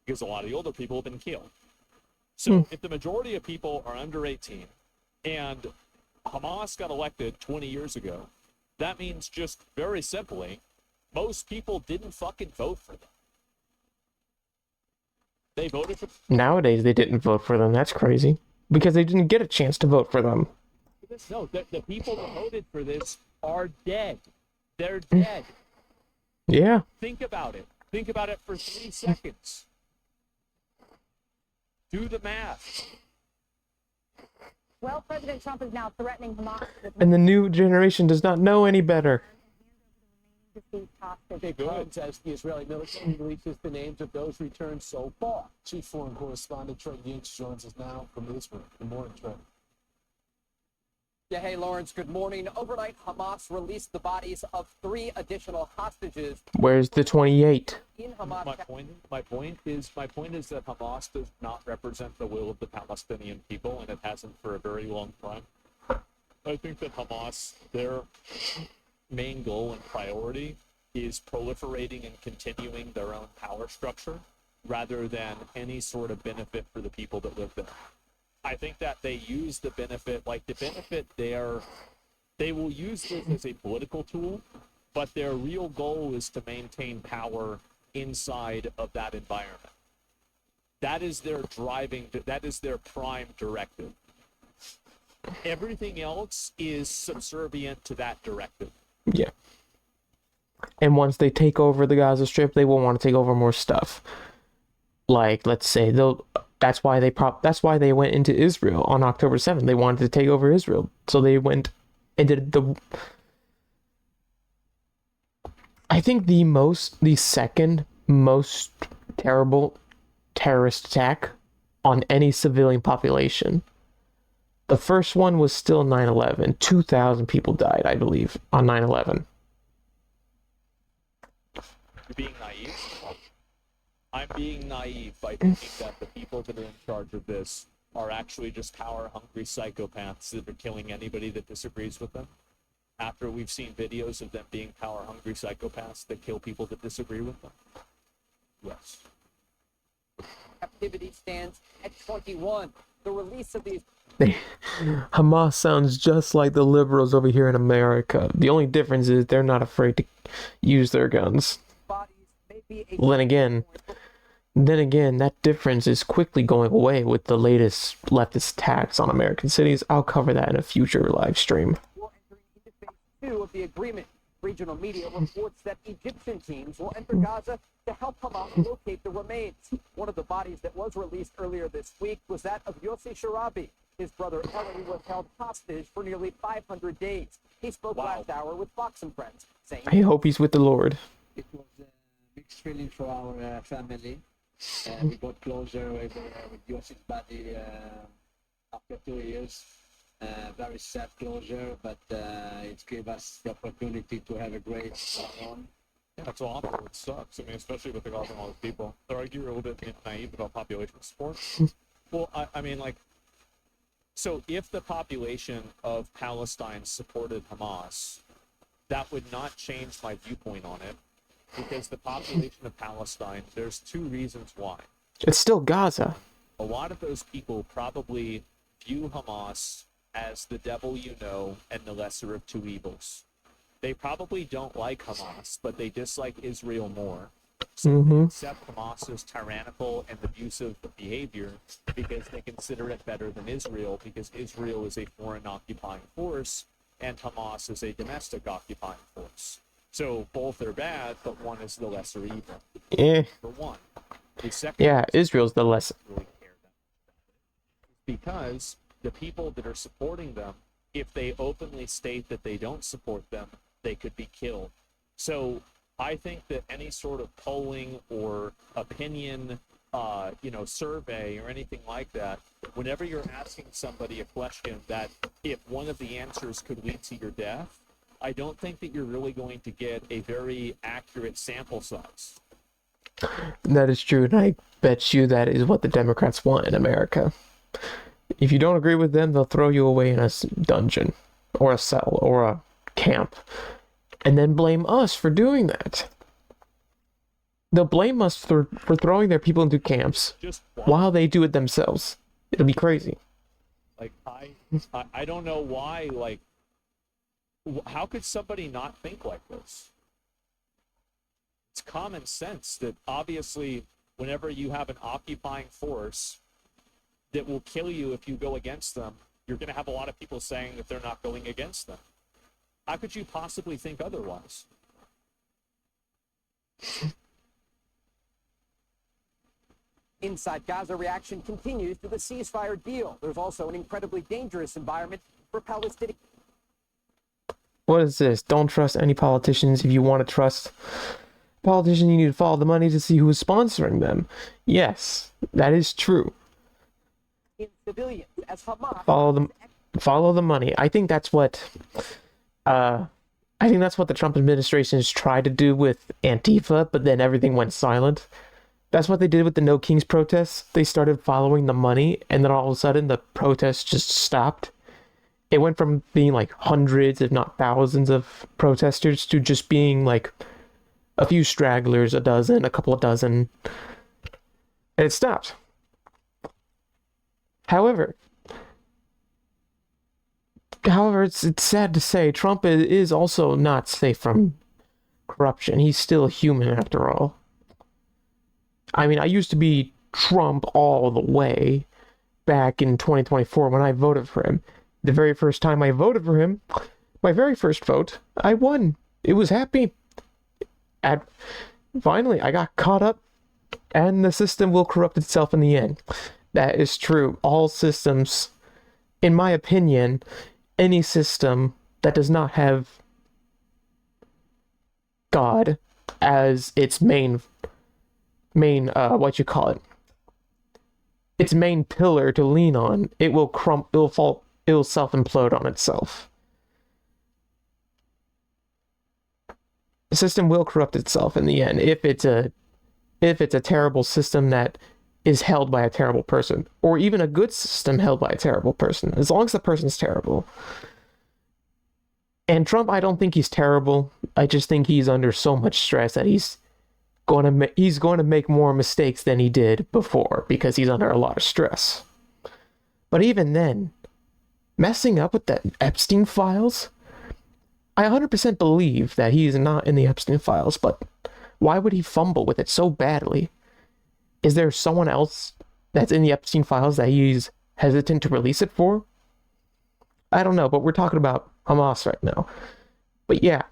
because a lot of the older people have been killed. So if the majority of people are under 18 and Hamas got elected 20 years ago, that means just very simply, most people didn't fucking vote for them. They voted for. Nowadays, they didn't vote for them. That's crazy. Because they didn't get a chance to vote for them. No, the people that voted for this are dead. They're dead. Yeah. Think about it. Think about it for 3 seconds. Do the math. Well, President Trump is now threatening Hamas. And the new generation does not know any better. It comes as the Israeli military releases the names of those returned so far. Chief Foreign Correspondent Trey Yates joins us now from Israel. Good morning, Trey. Yeah, hey, Lawrence, good morning. Overnight, Hamas released the bodies of 3 additional hostages. Where's the 28? In Hamas. My point is that Hamas does not represent the will of the Palestinian people, and it hasn't for a very long time. I think that Hamas, their main goal and priority is proliferating and continuing their own power structure rather than any sort of benefit for the people that live there. I think that they use the benefit, they will use this as a political tool, but their real goal is to maintain power inside of that environment. That is their prime directive. Everything else is subservient to that directive. Yeah. And once they take over the Gaza Strip, they will want to take over more stuff. Like, let's say that's why they went into Israel on October 7th. They wanted to take over Israel. So they went and did I think the second most terrible terrorist attack on any civilian population. The first one was still 9/11. 2,000 people died, I believe, on 9/11. You're being naive. I'm being naive by thinking that the people that are in charge of this are actually just power-hungry psychopaths that are killing anybody that disagrees with them. After we've seen videos of them being power-hungry psychopaths that kill people that disagree with them. Yes. Captivity stands at 21. The release of these Hamas sounds just like the liberals over here in America. The only difference is they're not afraid to use their guns. Bodies may be a Well, then again, that difference is quickly going away with the latest leftist attacks on American cities. I'll cover that in a future live stream. We're entering into phase 2 of the agreement. Regional media reports that Egyptian teams will enter Gaza to help Hamas locate the remains. One of the bodies that was released earlier this week was that of Yossi Sharabi. His brother Eli was held hostage for nearly 500 days. He spoke last hour with Fox and Friends, saying, I hope he's with the Lord. It was a mixed feeling for our family. We got closer with Yossi's body after 2 years. Very sad closure, but it gave us the opportunity to have a great run. Yeah, it's awful. It sucks. I mean, especially with the Gaza and all those people. They're arguing a little bit naive about population support. Well, I mean, like, so if the population of Palestine supported Hamas, that would not change my viewpoint on it, because the population of Palestine, there's two reasons why. It's still Gaza. A lot of those people probably view Hamas as the devil you know and the lesser of two evils. They probably don't like Hamas, but they dislike Israel more. So they accept Hamas's tyrannical and abusive behavior because they consider it better than Israel, because Israel is a foreign occupying force and Hamas is a domestic occupying force. So both are bad, but one is the lesser evil. Yeah. For one. The second Yeah, Israel's the less. really care because the people that are supporting them, if they openly state that they don't support them, they could be killed. So I think that any sort of polling or opinion, survey or anything like that, whenever you're asking somebody a question that if one of the answers could lead to your death, I don't think that you're really going to get a very accurate sample size. That is true, and I bet you that is what the Democrats want in America. If you don't agree with them, they'll throw you away in a dungeon, or a cell, or a camp, and then blame us for doing that. They'll blame us for throwing their people into camps while they do it themselves. It'll be crazy. Like, I don't know why, like, how could somebody not think like this? It's common sense that obviously whenever you have an occupying force that will kill you if you go against them, you're going to have a lot of people saying that they're not going against them. How could you possibly think otherwise? Inside Gaza, reaction continues to the ceasefire deal. There's also an incredibly dangerous environment for Palestinians. What is this? Don't trust any politicians. If you want to trust politicians, you need to follow the money to see who is sponsoring them. Yes, that is true. In civilians, as Hamas Follow the money. I think that's what the Trump administration has tried to do with Antifa, but then everything went silent. That's what they did with the No Kings protests. They started following the money, and then all of a sudden the protests just stopped. It went from being like hundreds, if not thousands, of protesters to just being like a few stragglers, a couple of dozen, and it stopped. However, it's sad to say Trump is also not safe from corruption. He's still a human after all. I mean, I used to be Trump all the way back in 2024 when I voted for him. The very first time I voted for him, my very first vote, I won. It was happy. Finally, I got caught up, and the system will corrupt itself in the end. That is true. All systems, in my opinion, any system that does not have God as its main its main pillar to lean on, it will self-implode on itself. The system will corrupt itself in the end if it's a terrible system that is held by a terrible person, or even a good system held by a terrible person, as long as the person's terrible. And Trump, I don't think he's terrible. I just think he's under so much stress that he's going to make more mistakes than he did before because he's under a lot of stress. But even then, messing up with the Epstein files, I 100% believe that he is not in the Epstein files, but why would he fumble with it so badly? Is there someone else that's in the Epstein files that he's hesitant to release it for? I don't know, but we're talking about Hamas right now. But yeah,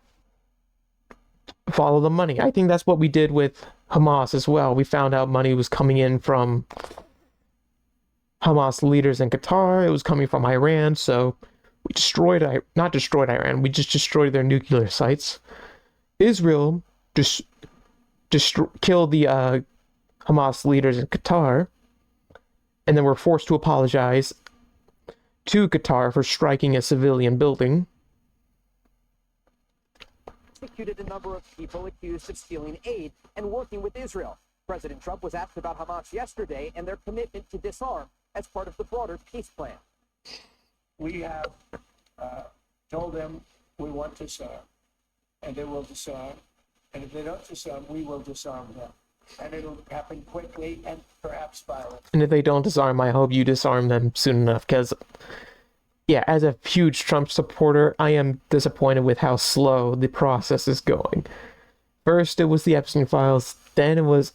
follow the money. I think that's what we did with Hamas as well. We found out money was coming in from Hamas leaders in Qatar. It was coming from Iran, so we not destroyed Iran, we just destroyed their nuclear sites. Israel just killed the Hamas leaders in Qatar, and then were forced to apologize to Qatar for striking a civilian building. Executed a number of people accused of stealing aid and working with Israel. President Trump was asked about Hamas yesterday and their commitment to disarm as part of the broader peace plan. We have told them we want to disarm, and they will disarm. And if they don't disarm, we will disarm them. And it'll happen quickly and perhaps violently. And if they don't disarm, I hope you disarm them soon enough, because, yeah, as a huge Trump supporter, I am disappointed with how slow the process is going. First, it was the Epstein files, then it was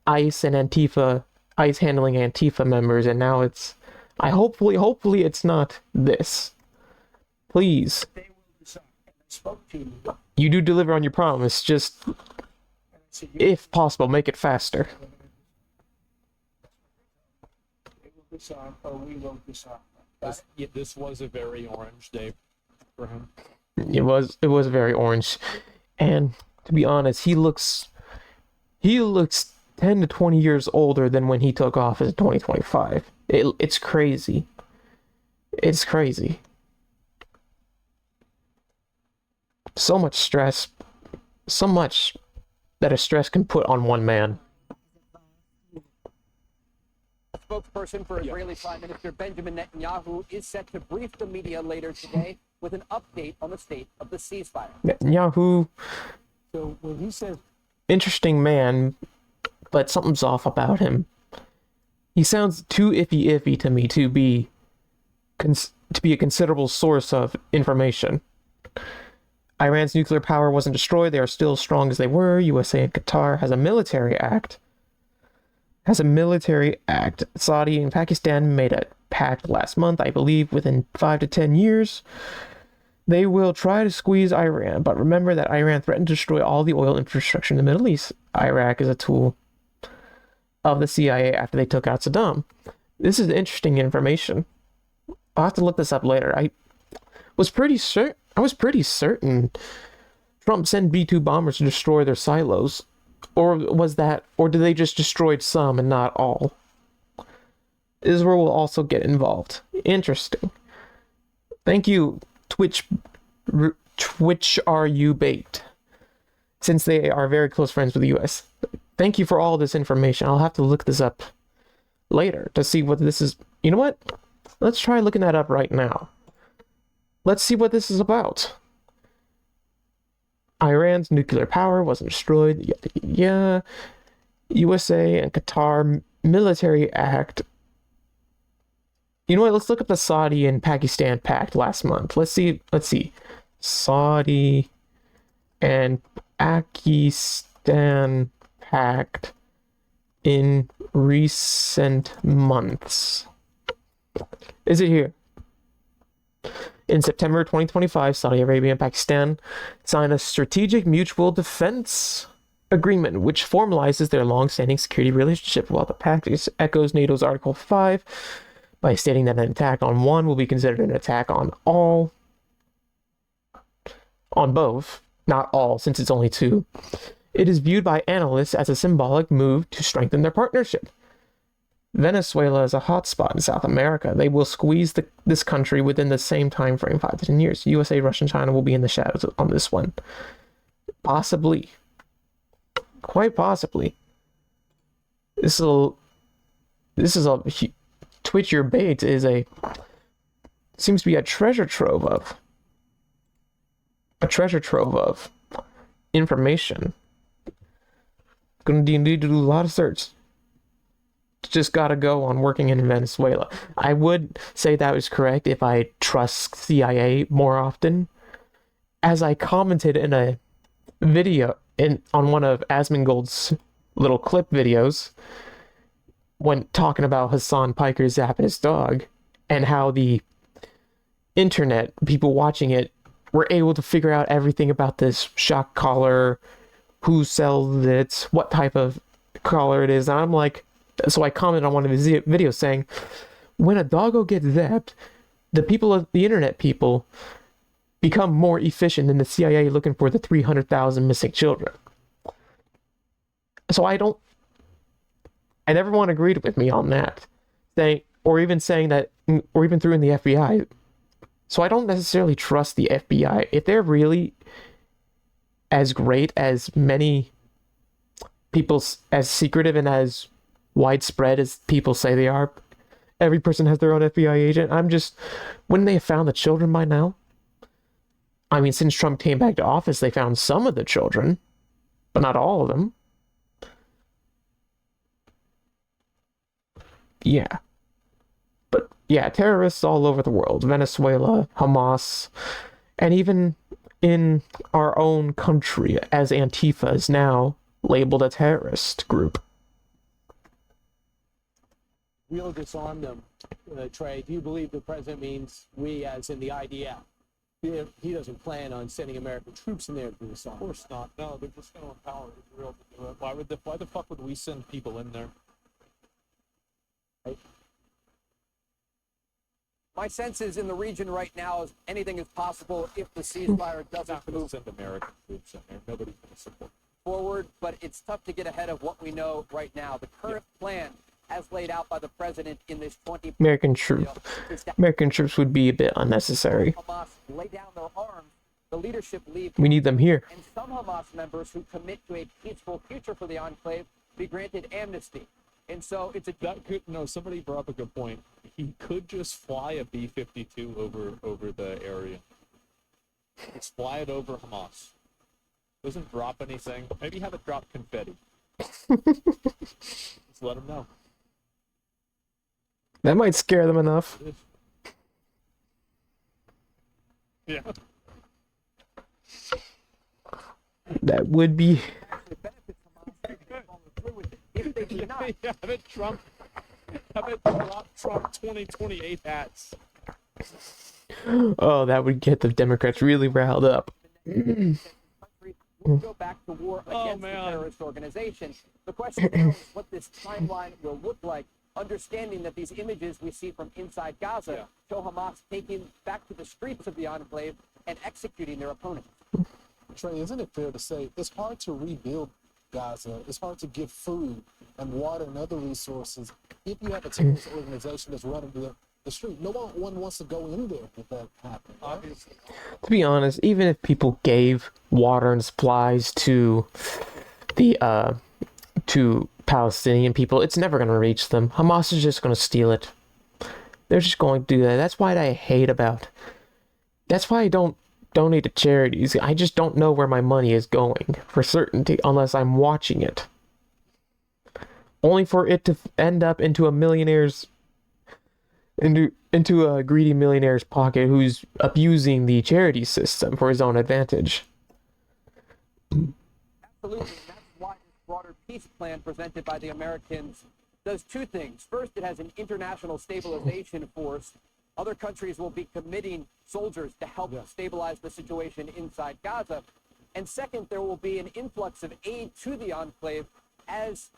ICE and Antifa, ICE handling Antifa members, and now it's, hopefully it's not this. Please. They will disarm. And I spoke to You do deliver on your promise, just, if possible, make it faster. They will disarm, or we will disarm. This was a very orange day for him. It was very orange. And to be honest, he looks 10 to 20 years older than when he took office in 2025. It's crazy. It's crazy. So much stress. So much that a stress can put on one man. A spokesperson for Israeli Prime Minister Benjamin Netanyahu is set to brief the media later today with an update on the state of the ceasefire. Netanyahu, So when he says interesting man, but something's off about him. He sounds too iffy to me to be a considerable source of information. Iran's nuclear power wasn't destroyed. They are still as strong as they were. USA and Qatar has a military act. Saudi and Pakistan made a pact last month, I believe, within 5 to 10 years. They will try to squeeze Iran, but remember that Iran threatened to destroy all the oil infrastructure in the Middle East. Iraq is a tool of the CIA after they took out Saddam. This is interesting information. I'll have to look this up later. I was pretty certain Trump sent B-2 bombers to destroy their silos. Or did they just destroy some and not all? Israel will also get involved. Interesting. Thank you, Twitch are you bait? Since they are very close friends with the US. Thank you for all this information. I'll have to look this up later to see what this is. You know what? Let's try looking that up right now. Let's see what this is about. Iran's nuclear power wasn't destroyed. Yeah. USA and Qatar military act. You know what? Let's look up the Saudi and Pakistan pact last month. Let's see. Saudi and Pakistan pact in recent months. Is it here? In September 2025, Saudi Arabia and Pakistan signed a strategic mutual defense agreement, which formalizes their long-standing security relationship, while the pact echoes NATO's Article 5 by stating that an attack on one will be considered an attack on both, not all, since it's only two. It is viewed by analysts as a symbolic move to strengthen their partnership. Venezuela is a hotspot in South America. They will squeeze this country within the same time frame, 5 to 10 years. USA, Russia, and China will be in the shadows on this one. Possibly. Quite possibly. This is a Twitch Your Bait seems to be a treasure trove of information. Gonna need to do a lot of search. just gotta go on working in Venezuela. I would say that was correct if I trust CIA more often. As I commented in a video on one of Asmongold's little clip videos when talking about Hassan Piker zapping his dog and how the internet, people watching it, were able to figure out everything about this shock collar, who sells it, what type of collar it is. And I'm like, so I commented on one of his videos saying, when a doggo gets zapped, the internet people become more efficient than the CIA looking for the 300,000 missing children. So and everyone agreed with me on that. Or even through in the FBI. So I don't necessarily trust the FBI. If they're really as great as many people, as secretive and as widespread as people say they are, every person has their own FBI agent. Wouldn't they have found the children by now? I mean, since Trump came back to office, they found some of the children, but not all of them. Yeah. But yeah, terrorists all over the world, Venezuela, Hamas, and even in our own country, as Antifa is now labeled a terrorist group. We'll disarm them, Trey. Do you believe the president means we, as in the IDF? He doesn't plan on sending American troops in there to disarm. Of course not. No, they're just going to empower Israel to do it. Why the fuck would we send people in there? Right. My sense is in the region right now is anything is possible if the ceasefire doesn't move. Send American troops in there. Nobody's going to support forward, but it's tough to get ahead of what we know right now. The current plan, as laid out by the president in this 20 American troops would be a bit unnecessary. Hamas lay down their arms, the leadership leave. We need them here. And some Hamas members who commit to a peaceful future for the enclave be granted amnesty. And so it's somebody brought up a good point. He could just fly a B-52 over the area. Just fly it over Hamas. Doesn't drop anything. Maybe have it drop confetti. Just let them know. That might scare them enough. Yeah. That would be. If they do not, have it drop Trump 2028 hats. Oh, that would get the Democrats really riled up. We'll go back to war against the terrorist organization. The question now is what this timeline will look like, understanding that these images we see from inside Gaza show Hamas taking back to the streets of the enclave and executing their opponents. Trey, isn't it fair to say it's hard to rebuild Gaza? It's hard to give food and water and other resources if you have a terrorist organization that's running the street. No one wants to go in there if that happens. Right? Obviously. To be honest, even if people gave water and supplies to the to Palestinian people, it's never going to reach them. Hamas is just going to steal it. They're just going to do that. That's why I don't donate to charities. I just don't know where my money is going for certainty unless I'm watching it. Only for it to end up into a greedy millionaire's pocket who's abusing the charity system for his own advantage. Absolutely, and that's why this broader peace plan presented by the Americans does two things. First, it has an international stabilization force. Other countries will be committing soldiers to help stabilize the situation inside Gaza. And second, there will be an influx of aid to the enclave as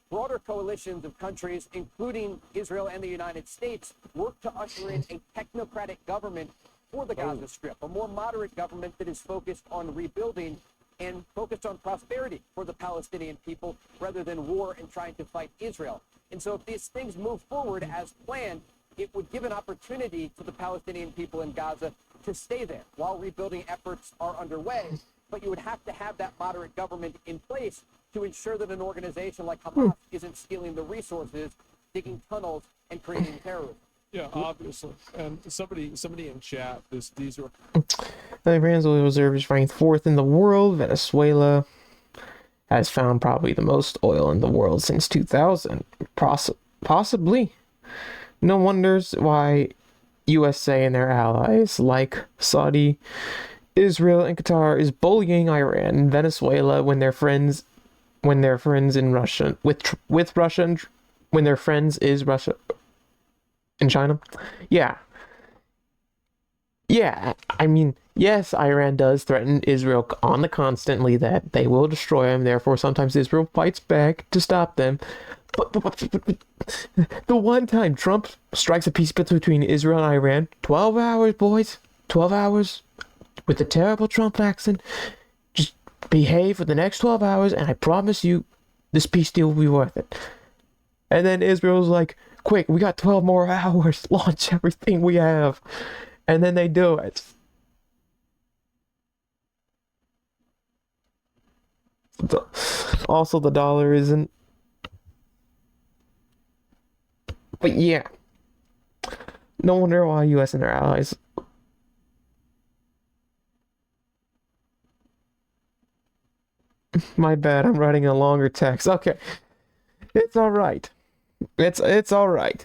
broader coalitions of countries, including Israel and the United States, work to usher in a technocratic government for the Gaza Strip, a more moderate government that is focused on rebuilding and focused on prosperity for the Palestinian people rather than war and trying to fight Israel. And so if these things move forward as planned, it would give an opportunity to the Palestinian people in Gaza to stay there while rebuilding efforts are underway. But you would have to have that moderate government in place to ensure that an organization like Hamas isn't stealing the resources, digging tunnels, and creating terrorism. Yeah, obviously. And somebody in chat, these are... The Venezuela reserve is ranked 4th in the world. Venezuela has found probably the most oil in the world since 2000. Possibly. No wonders why USA and their allies like Saudi, Israel, and Qatar is bullying Iran and Venezuela when their friends in Russia with Russia and, when their friends is Russia and China. Yeah. Yeah, I mean, yes, Iran does threaten Israel on the constantly that they will destroy them. Therefore, sometimes Israel fights back to stop them. But the one time Trump strikes a peace deal between Israel and Iran, 12 hours, boys, 12 hours, with the terrible Trump accent, just behave for the next 12 hours, and I promise you, this peace deal will be worth it. And then Israel's like, quick, we got 12 more hours, launch everything we have. And then they do it. Also, the dollar isn't. But yeah. No wonder why US and their allies. My bad, I'm writing a longer text. Okay. It's alright. It's alright.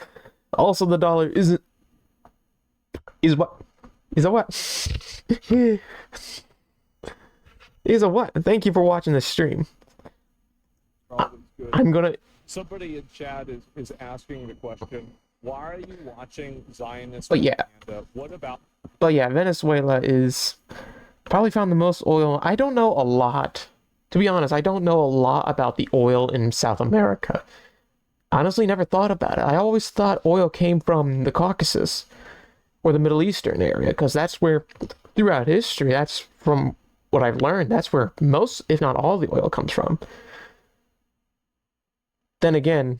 Also, the dollar isn't. Is what? Is a what? Is a what? Thank you for watching this stream. I'm gonna. Somebody in chat is asking the question, why are you watching Zionist But yeah. propaganda? What about... But yeah, Venezuela is probably found the most oil. I don't know a lot. To be honest, I don't know a lot about the oil in South America. Honestly, never thought about it. I always thought oil came from the Caucasus or the Middle Eastern area, because that's where, throughout history, that's from what I've learned, that's where most, if not all, the oil comes from. Then again,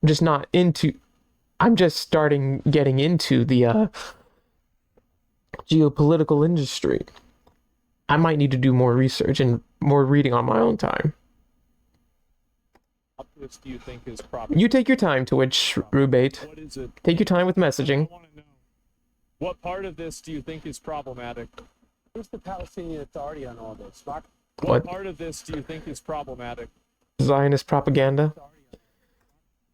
I'm just starting getting into the geopolitical industry. I might need to do more research and more reading on my own time. This do you think is propaganda? You take your time, Twitch, Rubate. What is it? Take your time with messaging. I want to know. What part of this do you think is problematic? Who's the Palestinian Authority on all this, Mark? What part of this do you think is problematic? Zionist propaganda.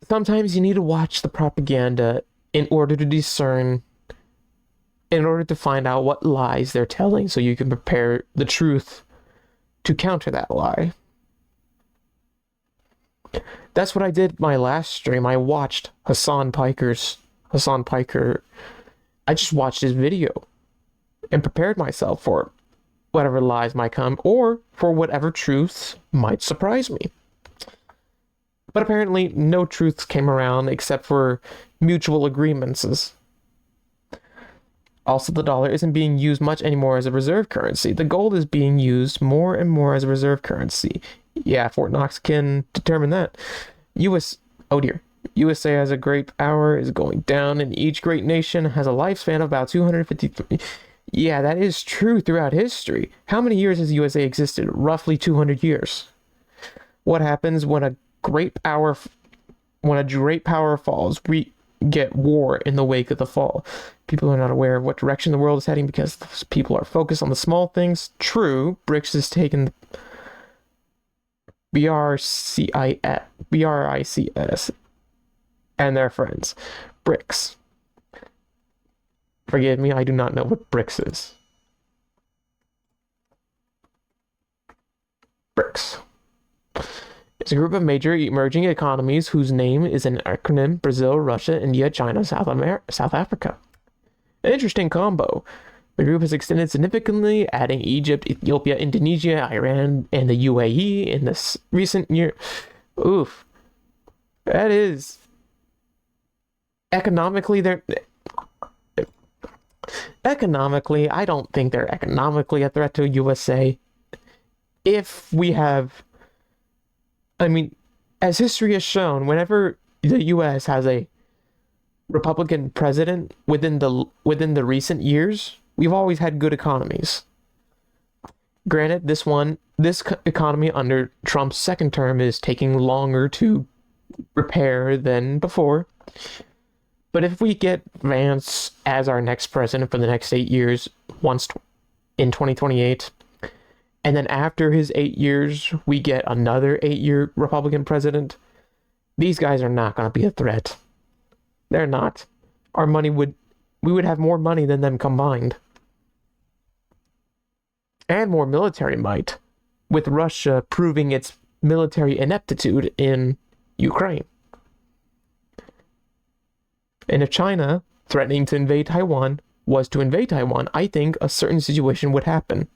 Sometimes you need to watch the propaganda in order to discern, in order to find out what lies they're telling, so you can prepare the truth to counter that lie. That's what I did my last stream. I watched Hassan Piker. I just watched his video and prepared myself for whatever lies might come or for whatever truths might surprise me. But apparently no truths came around except for mutual agreements. Also, the dollar isn't being used much anymore as a reserve currency. The gold is being used more and more as a reserve currency. Yeah, Fort Knox can determine that. USA as a great power is going down, and each great nation has a lifespan of about 253. Yeah, that is true throughout history. How many years has USA existed? Roughly 200 years. What happens when a great power falls? We get war in the wake of the fall. People are not aware of what direction the world is heading because people are focused on the small things. True, BRICS has taken BRICS and their friends. BRICS. Forgive me, I do not know what BRICS is. BRICS. It's a group of major emerging economies whose name is an acronym: Brazil, Russia, India, China, South Africa. An interesting combo. The group has extended significantly, adding Egypt, Ethiopia, Indonesia, Iran, and the UAE in this recent year. Oof. That is... Economically, I don't think they're economically a threat to USA. If we have... I mean, as history has shown, whenever the US has a Republican president within the recent years, we've always had good economies. Granted, this economy under Trump's second term is taking longer to repair than before. But if we get Vance as our next president for the next 8 years, once in 2028, and then after his 8 years, we get another 8-year Republican president, These guys are not going to be a threat. They're not. We would have more money than them combined. And more military might, with Russia proving its military ineptitude in Ukraine. And if China threatening to invade Taiwan was to invade Taiwan, I think a certain situation would happen.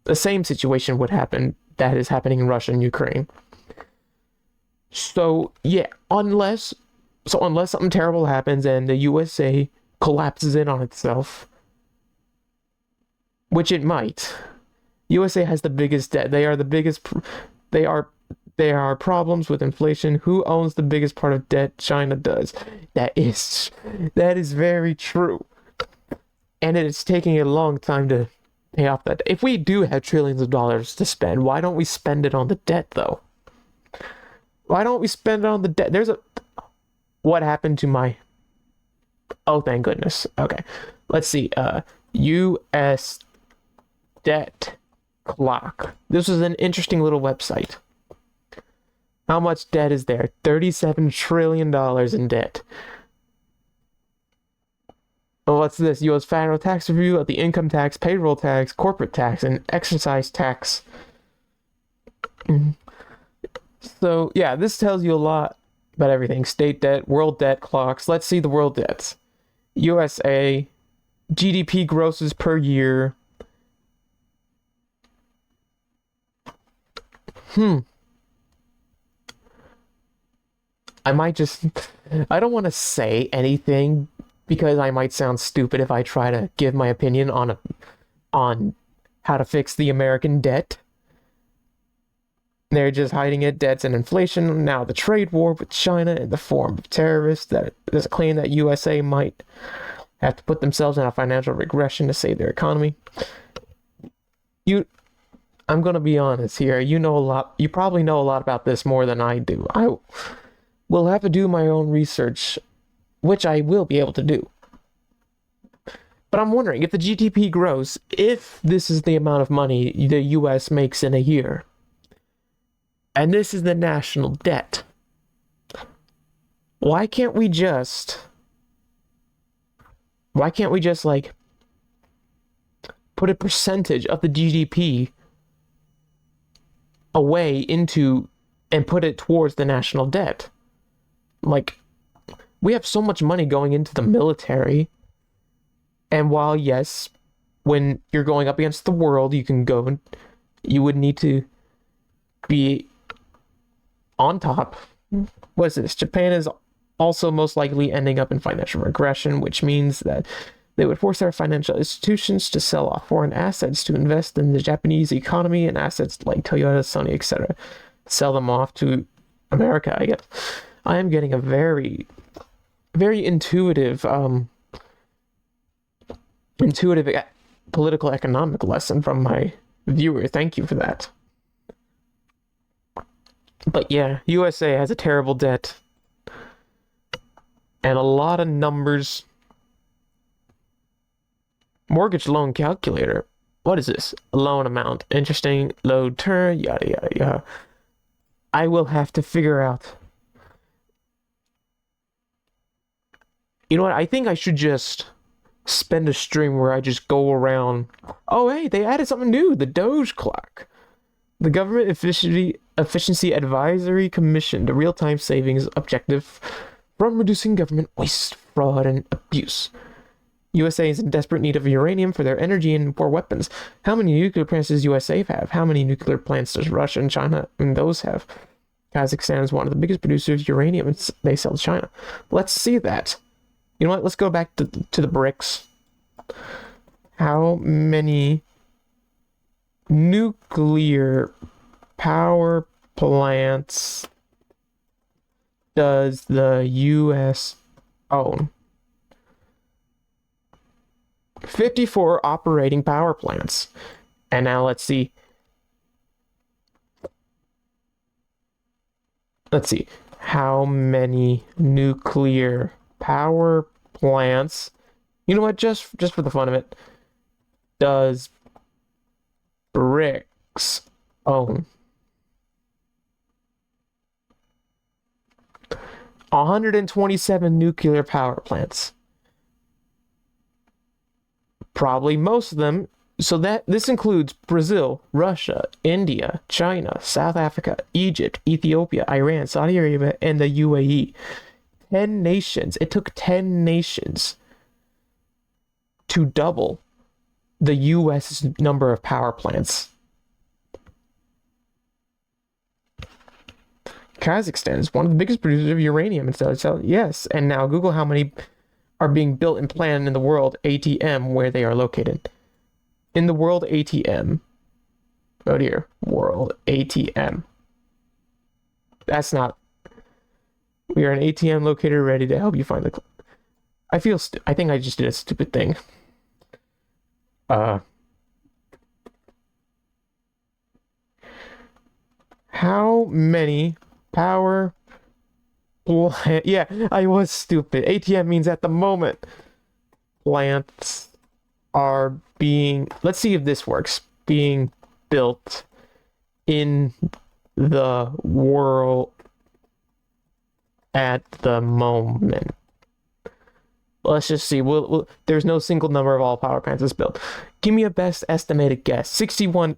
The same situation would happen that is happening in Russia and Ukraine. So, yeah, unless something terrible happens and the USA collapses in on itself, which it might. USA has the biggest debt. They are problems with inflation. Who owns the biggest part of debt? China does. That is very true. And it's taking a long time to pay off that. If we do have trillions of dollars to spend, why don't we spend it on the debt though? Why don't we spend it on the debt? What happened to my... Oh, thank goodness. Okay. Let's see. US debt clock. This was an interesting little website. How much debt is there? $37 trillion in debt. Oh, what's this? U.S. federal tax review of the income tax, payroll tax, corporate tax, and excise tax. So, yeah, this tells you a lot about everything. State debt, world debt clocks. Let's see the world debts. USA, GDP grosses per year. I don't want to say anything because I might sound stupid if I try to give my opinion on how to fix the American debt. They're just hiding it, debts and inflation. Now the trade war with China in the form of terrorists. There's a claim that USA might have to put themselves in a financial regression to save their economy. I'm going to be honest here. You know a lot. You probably know a lot about this more than I do. I will have to do my own research, which I will be able to do. But I'm wondering if the GDP grows, if this is the amount of money the US makes in a year, and this is the national debt, why can't we just like put a percentage of the GDP away into and put it towards the national debt? Like, we have so much money going into the military, and while yes, when you're going up against the world, you would need to be on top. What's this? Japan is also most likely ending up in financial regression, which means that they would force their financial institutions to sell off foreign assets to invest in the Japanese economy and assets like Toyota, Sony, etc. Sell them off to America, I guess. I am getting a very, very intuitive political economic lesson from my viewer. Thank you for that. But yeah, USA has a terrible debt and a lot of numbers. Mortgage loan calculator. What is this? Loan amount. Interesting. Load term. Yada, yada, yada. I will have to figure out. You know what? I think I should just spend a stream where I just go around. Oh, hey, they added something new. The Doge clock. The Government Efficiency Advisory Commission. The real-time savings objective from reducing government waste, fraud, and abuse. USA is in desperate need of uranium for their energy and for weapons. How many nuclear plants does USA have? How many nuclear plants does Russia and China and those have? Kazakhstan is one of the biggest producers of uranium, and they sell to China. Let's see that. You know what? Let's go back to the BRICS. How many nuclear power plants does the US own? 54 operating power plants. And now let's see. How many nuclear power plants? You know what? Just for the fun of it, does BRICS own? 127 nuclear power plants. Probably most of them. So that this includes Brazil, Russia, India, China, South Africa, Egypt, Ethiopia, Iran, Saudi Arabia, and the UAE. 10 nations. It took 10 nations to double the U.S.'s number of power plants. Kazakhstan is one of the biggest producers of uranium. And so yes, and now Google how many are being built and planned in the world ATM where they are located. In the world ATM. Oh dear, world ATM. That's not. We are an ATM locator ready to help you find the. I think I just did a stupid thing. How many power plant? Yeah, I was stupid. ATM means at the moment. Plants are being. Let's see if this works. Being built in the world at the moment. Let's just see. There's no single number of all power plants that's built. Give me a best estimated guess. 61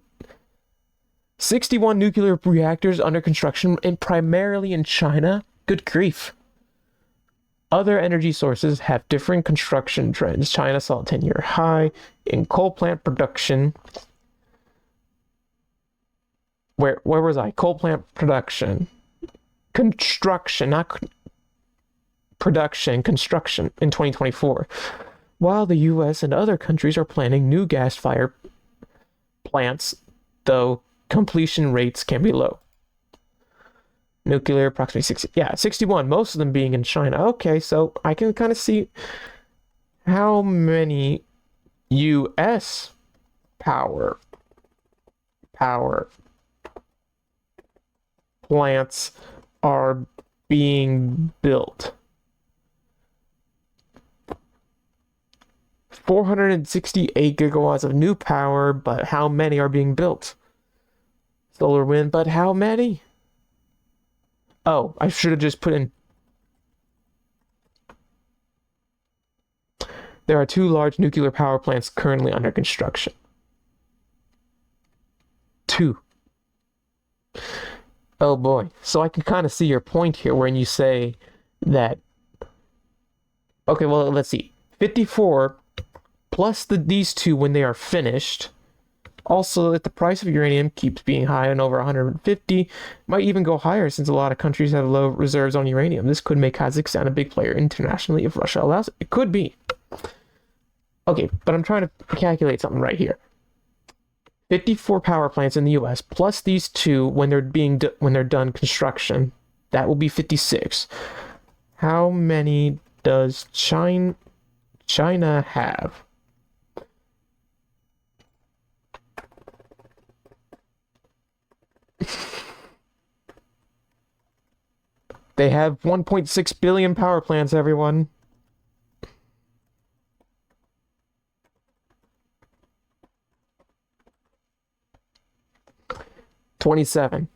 nuclear reactors under construction, and primarily in China. Good grief. Other energy sources have different construction trends. China saw a 10-year high in coal plant production. Where was I? Coal plant production. Construction, not production, construction in 2024. While the US and other countries are planning new gas-fired plants, though completion rates can be low. Nuclear, approximately 61, most of them being in China. Okay, so I can kind of see how many US power plants are being built. 468 gigawatts of new power, but how many are being built? Solar, wind, but how many? Oh, I should have just put in. There are 2 large nuclear power plants currently under construction. 2. Oh boy. So I can kind of see your point here when you say that. Okay, well, let's see. 54 plus these 2 when they are finished. Also, if the price of uranium keeps being high and over 150, might even go higher since a lot of countries have low reserves on uranium. This could make Kazakhstan a big player internationally if Russia allows it. It could be. Okay, but I'm trying to calculate something right here. 54 power plants in the US plus these 2 when they're done construction. That will be 56. How many does China have? They have 1.6 billion power plants, everyone. $27.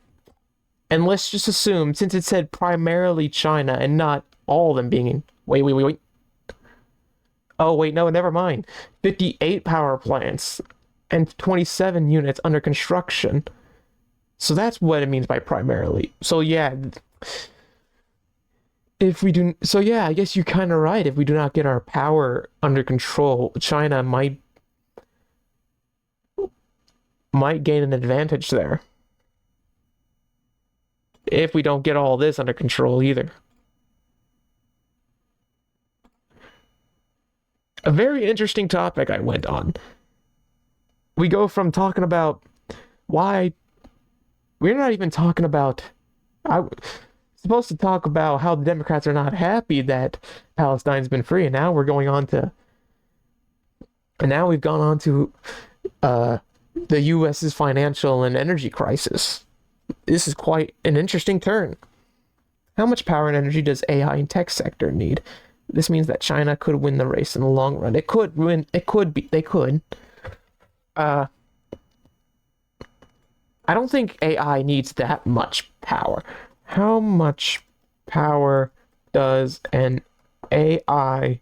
And let's just assume, since it said primarily China and not all of them being in. Wait. Oh, wait, no, never mind. 58 power plants and 27 units under construction. So that's what it means by primarily. So yeah. I guess you're kind of right. If we do not get our power under control, China might gain an advantage there. If we don't get all this under control either. A very interesting topic I went on. We go from talking about why we're not even talking about. Supposed to talk about how the Democrats are not happy that Palestine's been free, and now we've gone on to the U.S.'s financial and energy crisis. This is quite an interesting turn. How much power and energy does AI and tech sector need? This means that China could win the race in the long run. They could. I don't think AI needs that much power. How much power does an AI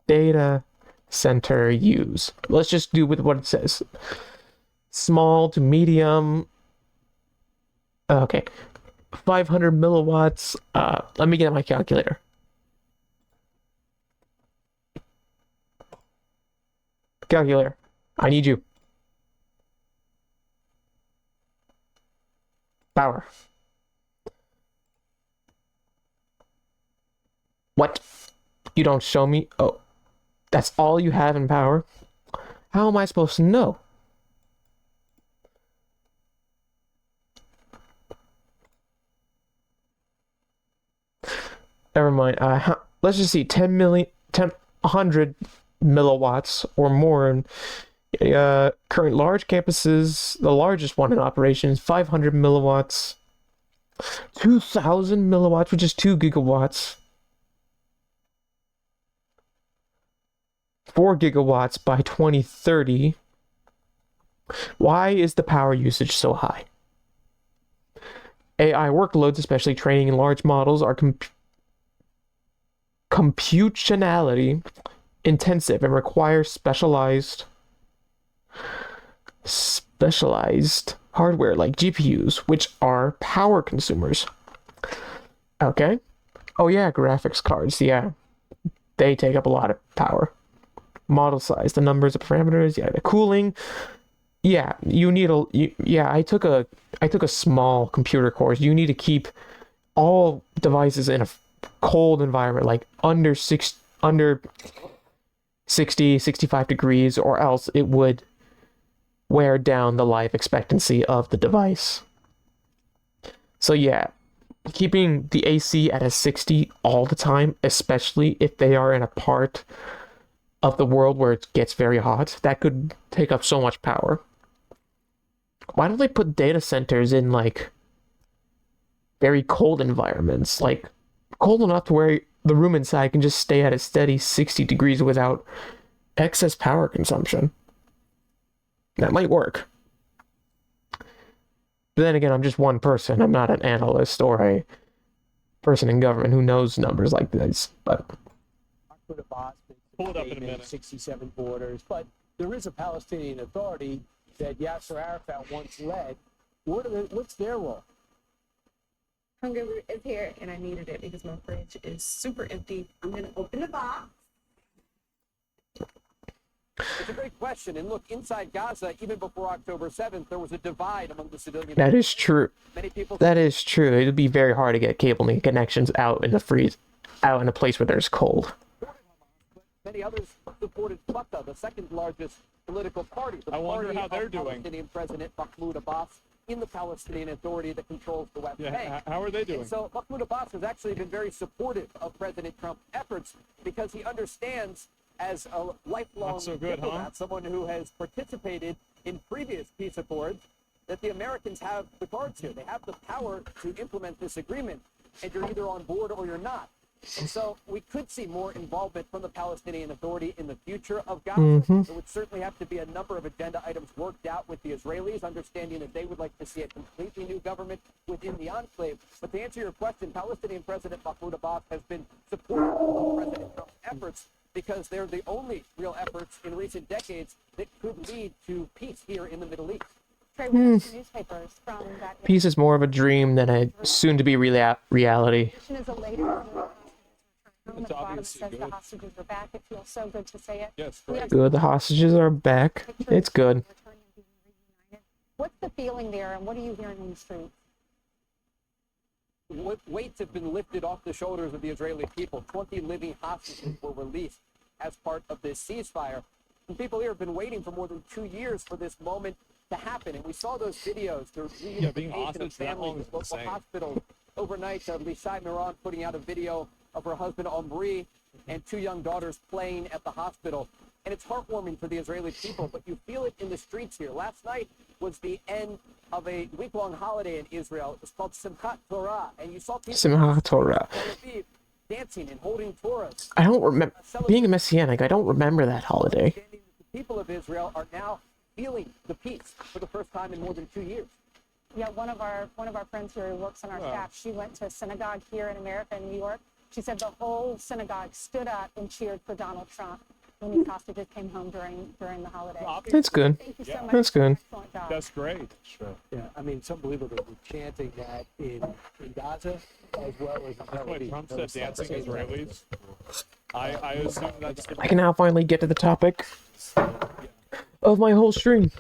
data center use? Let's just do with what it says. Small to medium. Okay. 500 milliwatts. Let me get my calculator. Calculator, I need you. Power. What? You don't show me? Oh, that's all you have in power? How am I supposed to know? Never mind. Let's just see. 100 milliwatts or more. And current large campuses, the largest one in operation is 500 milliwatts. 2,000 milliwatts, which is 2 gigawatts. 4 gigawatts by 2030. Why is the power usage so high? AI workloads, especially training in large models, are computationality intensive and require specialized hardware like GPUs, which are power consumers. Okay. Oh yeah, graphics cards. Yeah, they take up a lot of power. Model size, the numbers of parameters. Yeah, the cooling. Yeah, you need I took a small computer course. You need to keep all devices in a cold environment, like under 60, 65 degrees, or else it would wear down the life expectancy of the device. So yeah, keeping the AC at a 60 all the time, especially if they are in a part of the world where it gets very hot, that could take up so much power. Why don't they put data centers in like very cold environments, like cold enough to where the room inside can just stay at a steady 60 degrees without excess power consumption? That might work. But then again, I'm just one person. I'm not an analyst or a person in government who knows numbers like this. But pull it up in a minute. 67 borders, but there is a Palestinian Authority that Yasser Arafat once led. What's their role? Hunger is here, and I needed it because my fridge is super empty. I'm going to open the box. It's a great question. And look, inside Gaza, even before October 7th, there was a divide among the civilians. That is true. That is true. It'd be very hard to get cable connections out in the freeze, out in a place where there's cold. Many others supported Fatah, the second largest political party. I wonder how they're doing. Palestinian President Mahmoud Abbas in the Palestinian Authority that controls the West Bank. How are they doing? And so Mahmoud Abbas has actually been very supportive of President Trump's efforts because he understands, as a lifelong diplomat, someone who has participated in previous peace accords, that the Americans have the cards here. They have the power to implement this agreement, and you're either on board or you're not. And so we could see more involvement from the Palestinian Authority in the future of Gaza. There would certainly have to be a number of agenda items worked out with the Israelis, understanding that they would like to see a completely new government within the enclave. But to answer your question, Palestinian President Mahmoud Abbas has been supportive of President Trump's efforts because they're the only real efforts in recent decades that could lead to peace here in the Middle East. Newspapers from that Peace is more of a dream than a soon-to-be reality. is a later It's obviously says good. the hostages are back. It feels so good to say it. Yes, Good, the hostages are back. It's good. What's the feeling there, and what are you hearing on the streets? Weights have been lifted off the shoulders of the Israeli people. 20 living hostages were released as part of this ceasefire. And people here have been waiting for more than 2 years for this moment to happen. And we saw those videos, the being reunification hostage of that long families is at local insane. hospitals. Overnight, Lisai Miran putting out a video of her husband Omri and 2 young daughters playing at the hospital. And it's heartwarming for the Israeli people, but you feel it in the streets here. Last night was the end of a week-long holiday in Israel. It was called Simchat Torah, and you saw people Simchat Torah. in Tel Aviv dancing and holding Torahs. I don't remember being a Messianic. I don't remember that holiday. The people of Israel are now feeling the peace for the first time in more than 2 years. Yeah, one of our friends here who works on our staff, she went to a synagogue here in America, in New York, She said the whole synagogue stood up and cheered for Donald Trump when these hostages came home during the holiday. That's good. Thank you so much. That's good. Excellent job. That's great. Sure. Yeah, I mean, it's unbelievable that we're chanting that in Gaza as well as in Tel Wait, Aviv. Trump said dancing Israelis. I assume that's the I can now finally get to the topic of my whole stream.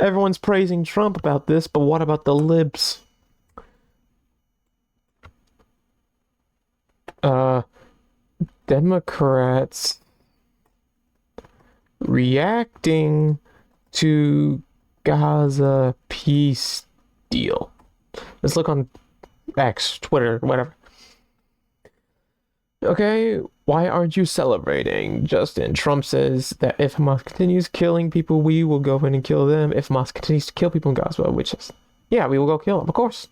Everyone's praising Trump about this, but what about the libs? Democrats reacting to Gaza Peace Deal. Let's look on X, Twitter, whatever. Okay, why aren't you celebrating? Justin, Trump says that if Hamas continues killing people, we will go in and kill them. If Hamas continues to kill people in Gaza, which is, yeah, we will go kill them, of course.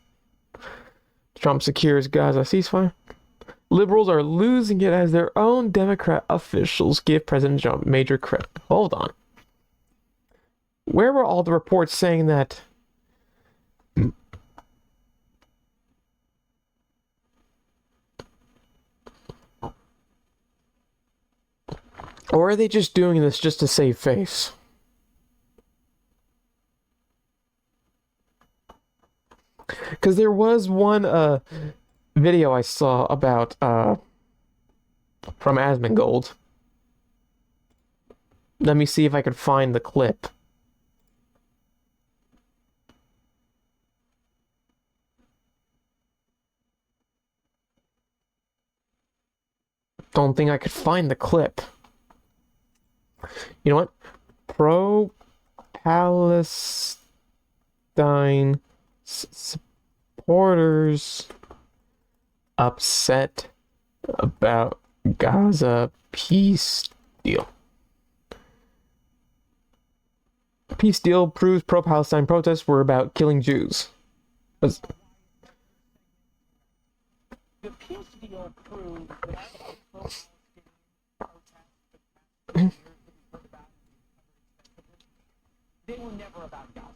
Trump secures Gaza ceasefire. Liberals are losing it as their own Democrat officials give President Trump major credit. Hold on. Where were all the reports saying that? Or are they just doing this just to save face? Because there was one video I saw about from Asmongold. Let me see if I can find the clip. Don't think I could find the clip. You know what? Pro-Palestine supporters upset about Gaza Peace Deal. Peace deal proves pro-Palestine protests were about killing Jews. The peace deal proved that they were never about Gaza.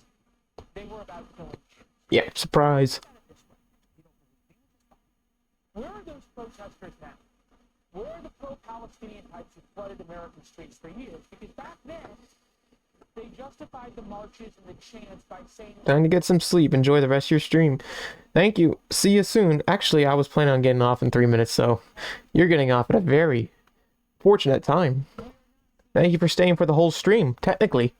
They were about killing Jews. Yeah, surprise. Where are those protesters now? Where are the pro-Palestinian types who flooded American streets for years? Because back then, they justified the marches and the chants by saying... Time to get some sleep. Enjoy the rest of your stream. Thank you. See you soon. Actually, I was planning on getting off in 3 minutes, so you're getting off at a very fortunate time. Thank you for staying for the whole stream, technically.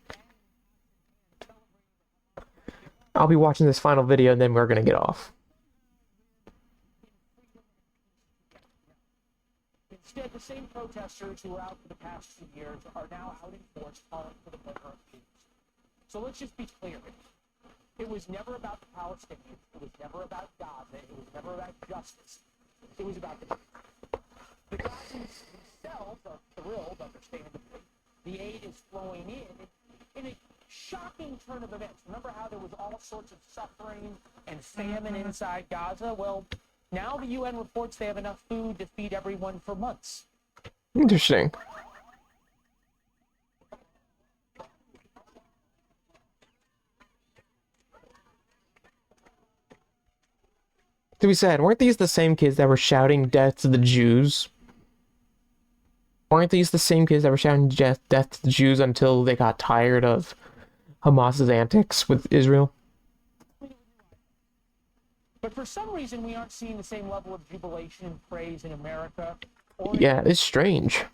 I'll be watching this final video, and then we're going to get off. Instead, the same protesters who were out for the past 2 years are now out in force calling for the murder of Jews. So let's just be clear. It was never about the Palestinians. It was never about Gaza. It was never about justice. It was about the Jews. The Gazans themselves are thrilled, understandably. The aid is flowing in a shocking turn of events. Remember how there was all sorts of suffering and famine inside Gaza? Well, now the UN reports they have enough food to feed everyone for months. Interesting. To be said, weren't these the same kids that were shouting death to the Jews? Weren't these the same kids that were shouting death to the Jews until they got tired of Hamas's antics with Israel? But for some reason, we aren't seeing the same level of jubilation and praise in America. Yeah, it's strange.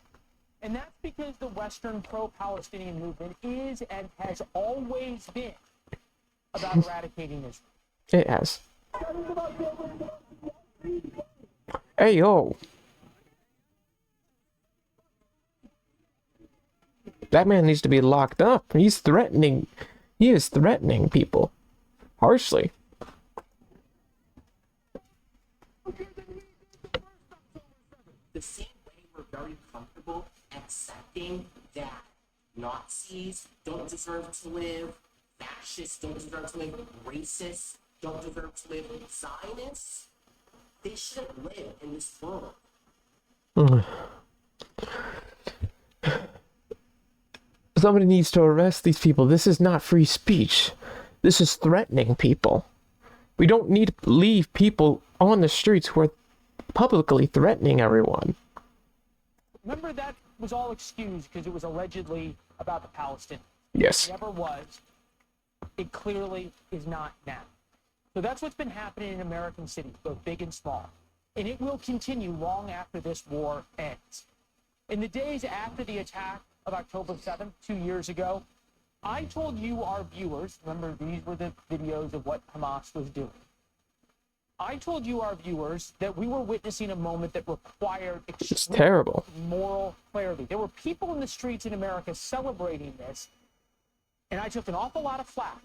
And that's because the Western pro-Palestinian movement is and has always been about eradicating Israel. It has. Hey, yo. That man needs to be locked up. He is threatening people harshly. The same way we're very comfortable accepting that Nazis don't deserve to live, fascists don't deserve to live, racists don't deserve to live, Zionists, they shouldn't live in this world. Somebody needs to arrest these people. This is not free speech. This is threatening people. We don't need to leave people on the streets who are publicly threatening everyone. Remember, that was all excused because it was allegedly about the Palestinians. Yes. It never was. It clearly is not now. So that's what's been happening in American cities, both big and small. And it will continue long after this war ends. In the days after the attack of October 7th, 2 years ago, I told you, our viewers, remember these were the videos of what Hamas was doing. I told you, our viewers, that we were witnessing a moment that required extreme terrible moral clarity. There were people in the streets in America celebrating this, and I took an awful lot of flack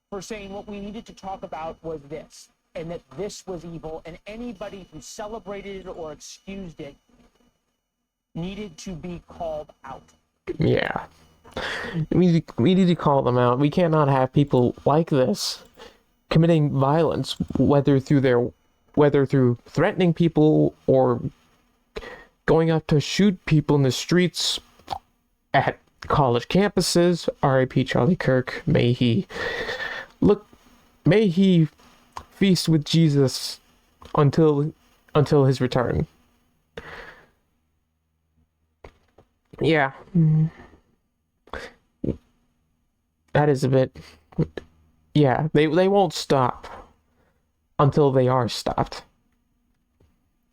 for saying what we needed to talk about was this, and that this was evil, and anybody who celebrated it or excused it needed to be called out. Yeah. We need to call them out. We cannot have people like this committing violence, whether through threatening people or going up to shoot people in the streets at college campuses. R.I.P. Charlie Kirk. May he feast with Jesus until his return. Yeah. That is a bit... Yeah, they won't stop until they are stopped.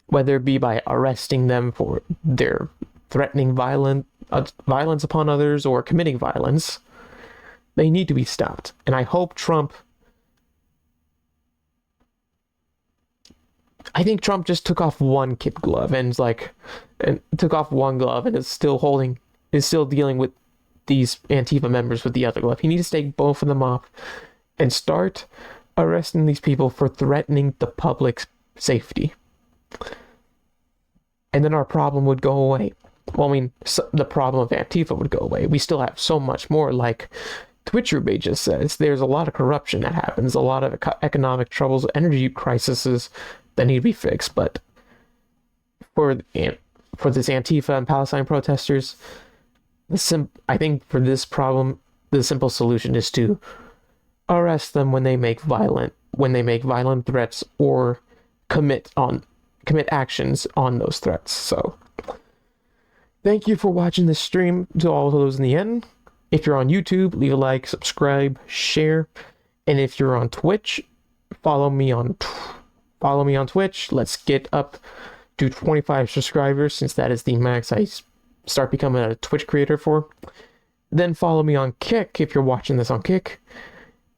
Whether it be by arresting them for their threatening violence upon others or committing violence, they need to be stopped. And I hope I think Trump just took off one kid glove and is still dealing with these Antifa members with the other glove. He needs to take both of them off and start arresting these people for threatening the public's safety. And then our problem would go away. Well, I mean, the problem of Antifa would go away. We still have so much more, like Twitch Rube just says. There's a lot of corruption that happens, a lot of economic troubles, energy crises that need to be fixed. But for this Antifa and Palestine protesters, I think for this problem, the simple solution is to arrest them when they make violent threats or commit actions on those threats. So thank you for watching this stream. To all of those in the end, if you're on YouTube, leave a like, subscribe, share, and if you're on Twitch, follow me on Twitch. Let's get up to 25 subscribers, since that is the max I start becoming a Twitch creator for. Then follow me on Kick if you're watching this on Kick.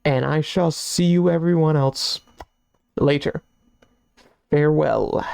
And I shall see you everyone else later. Farewell.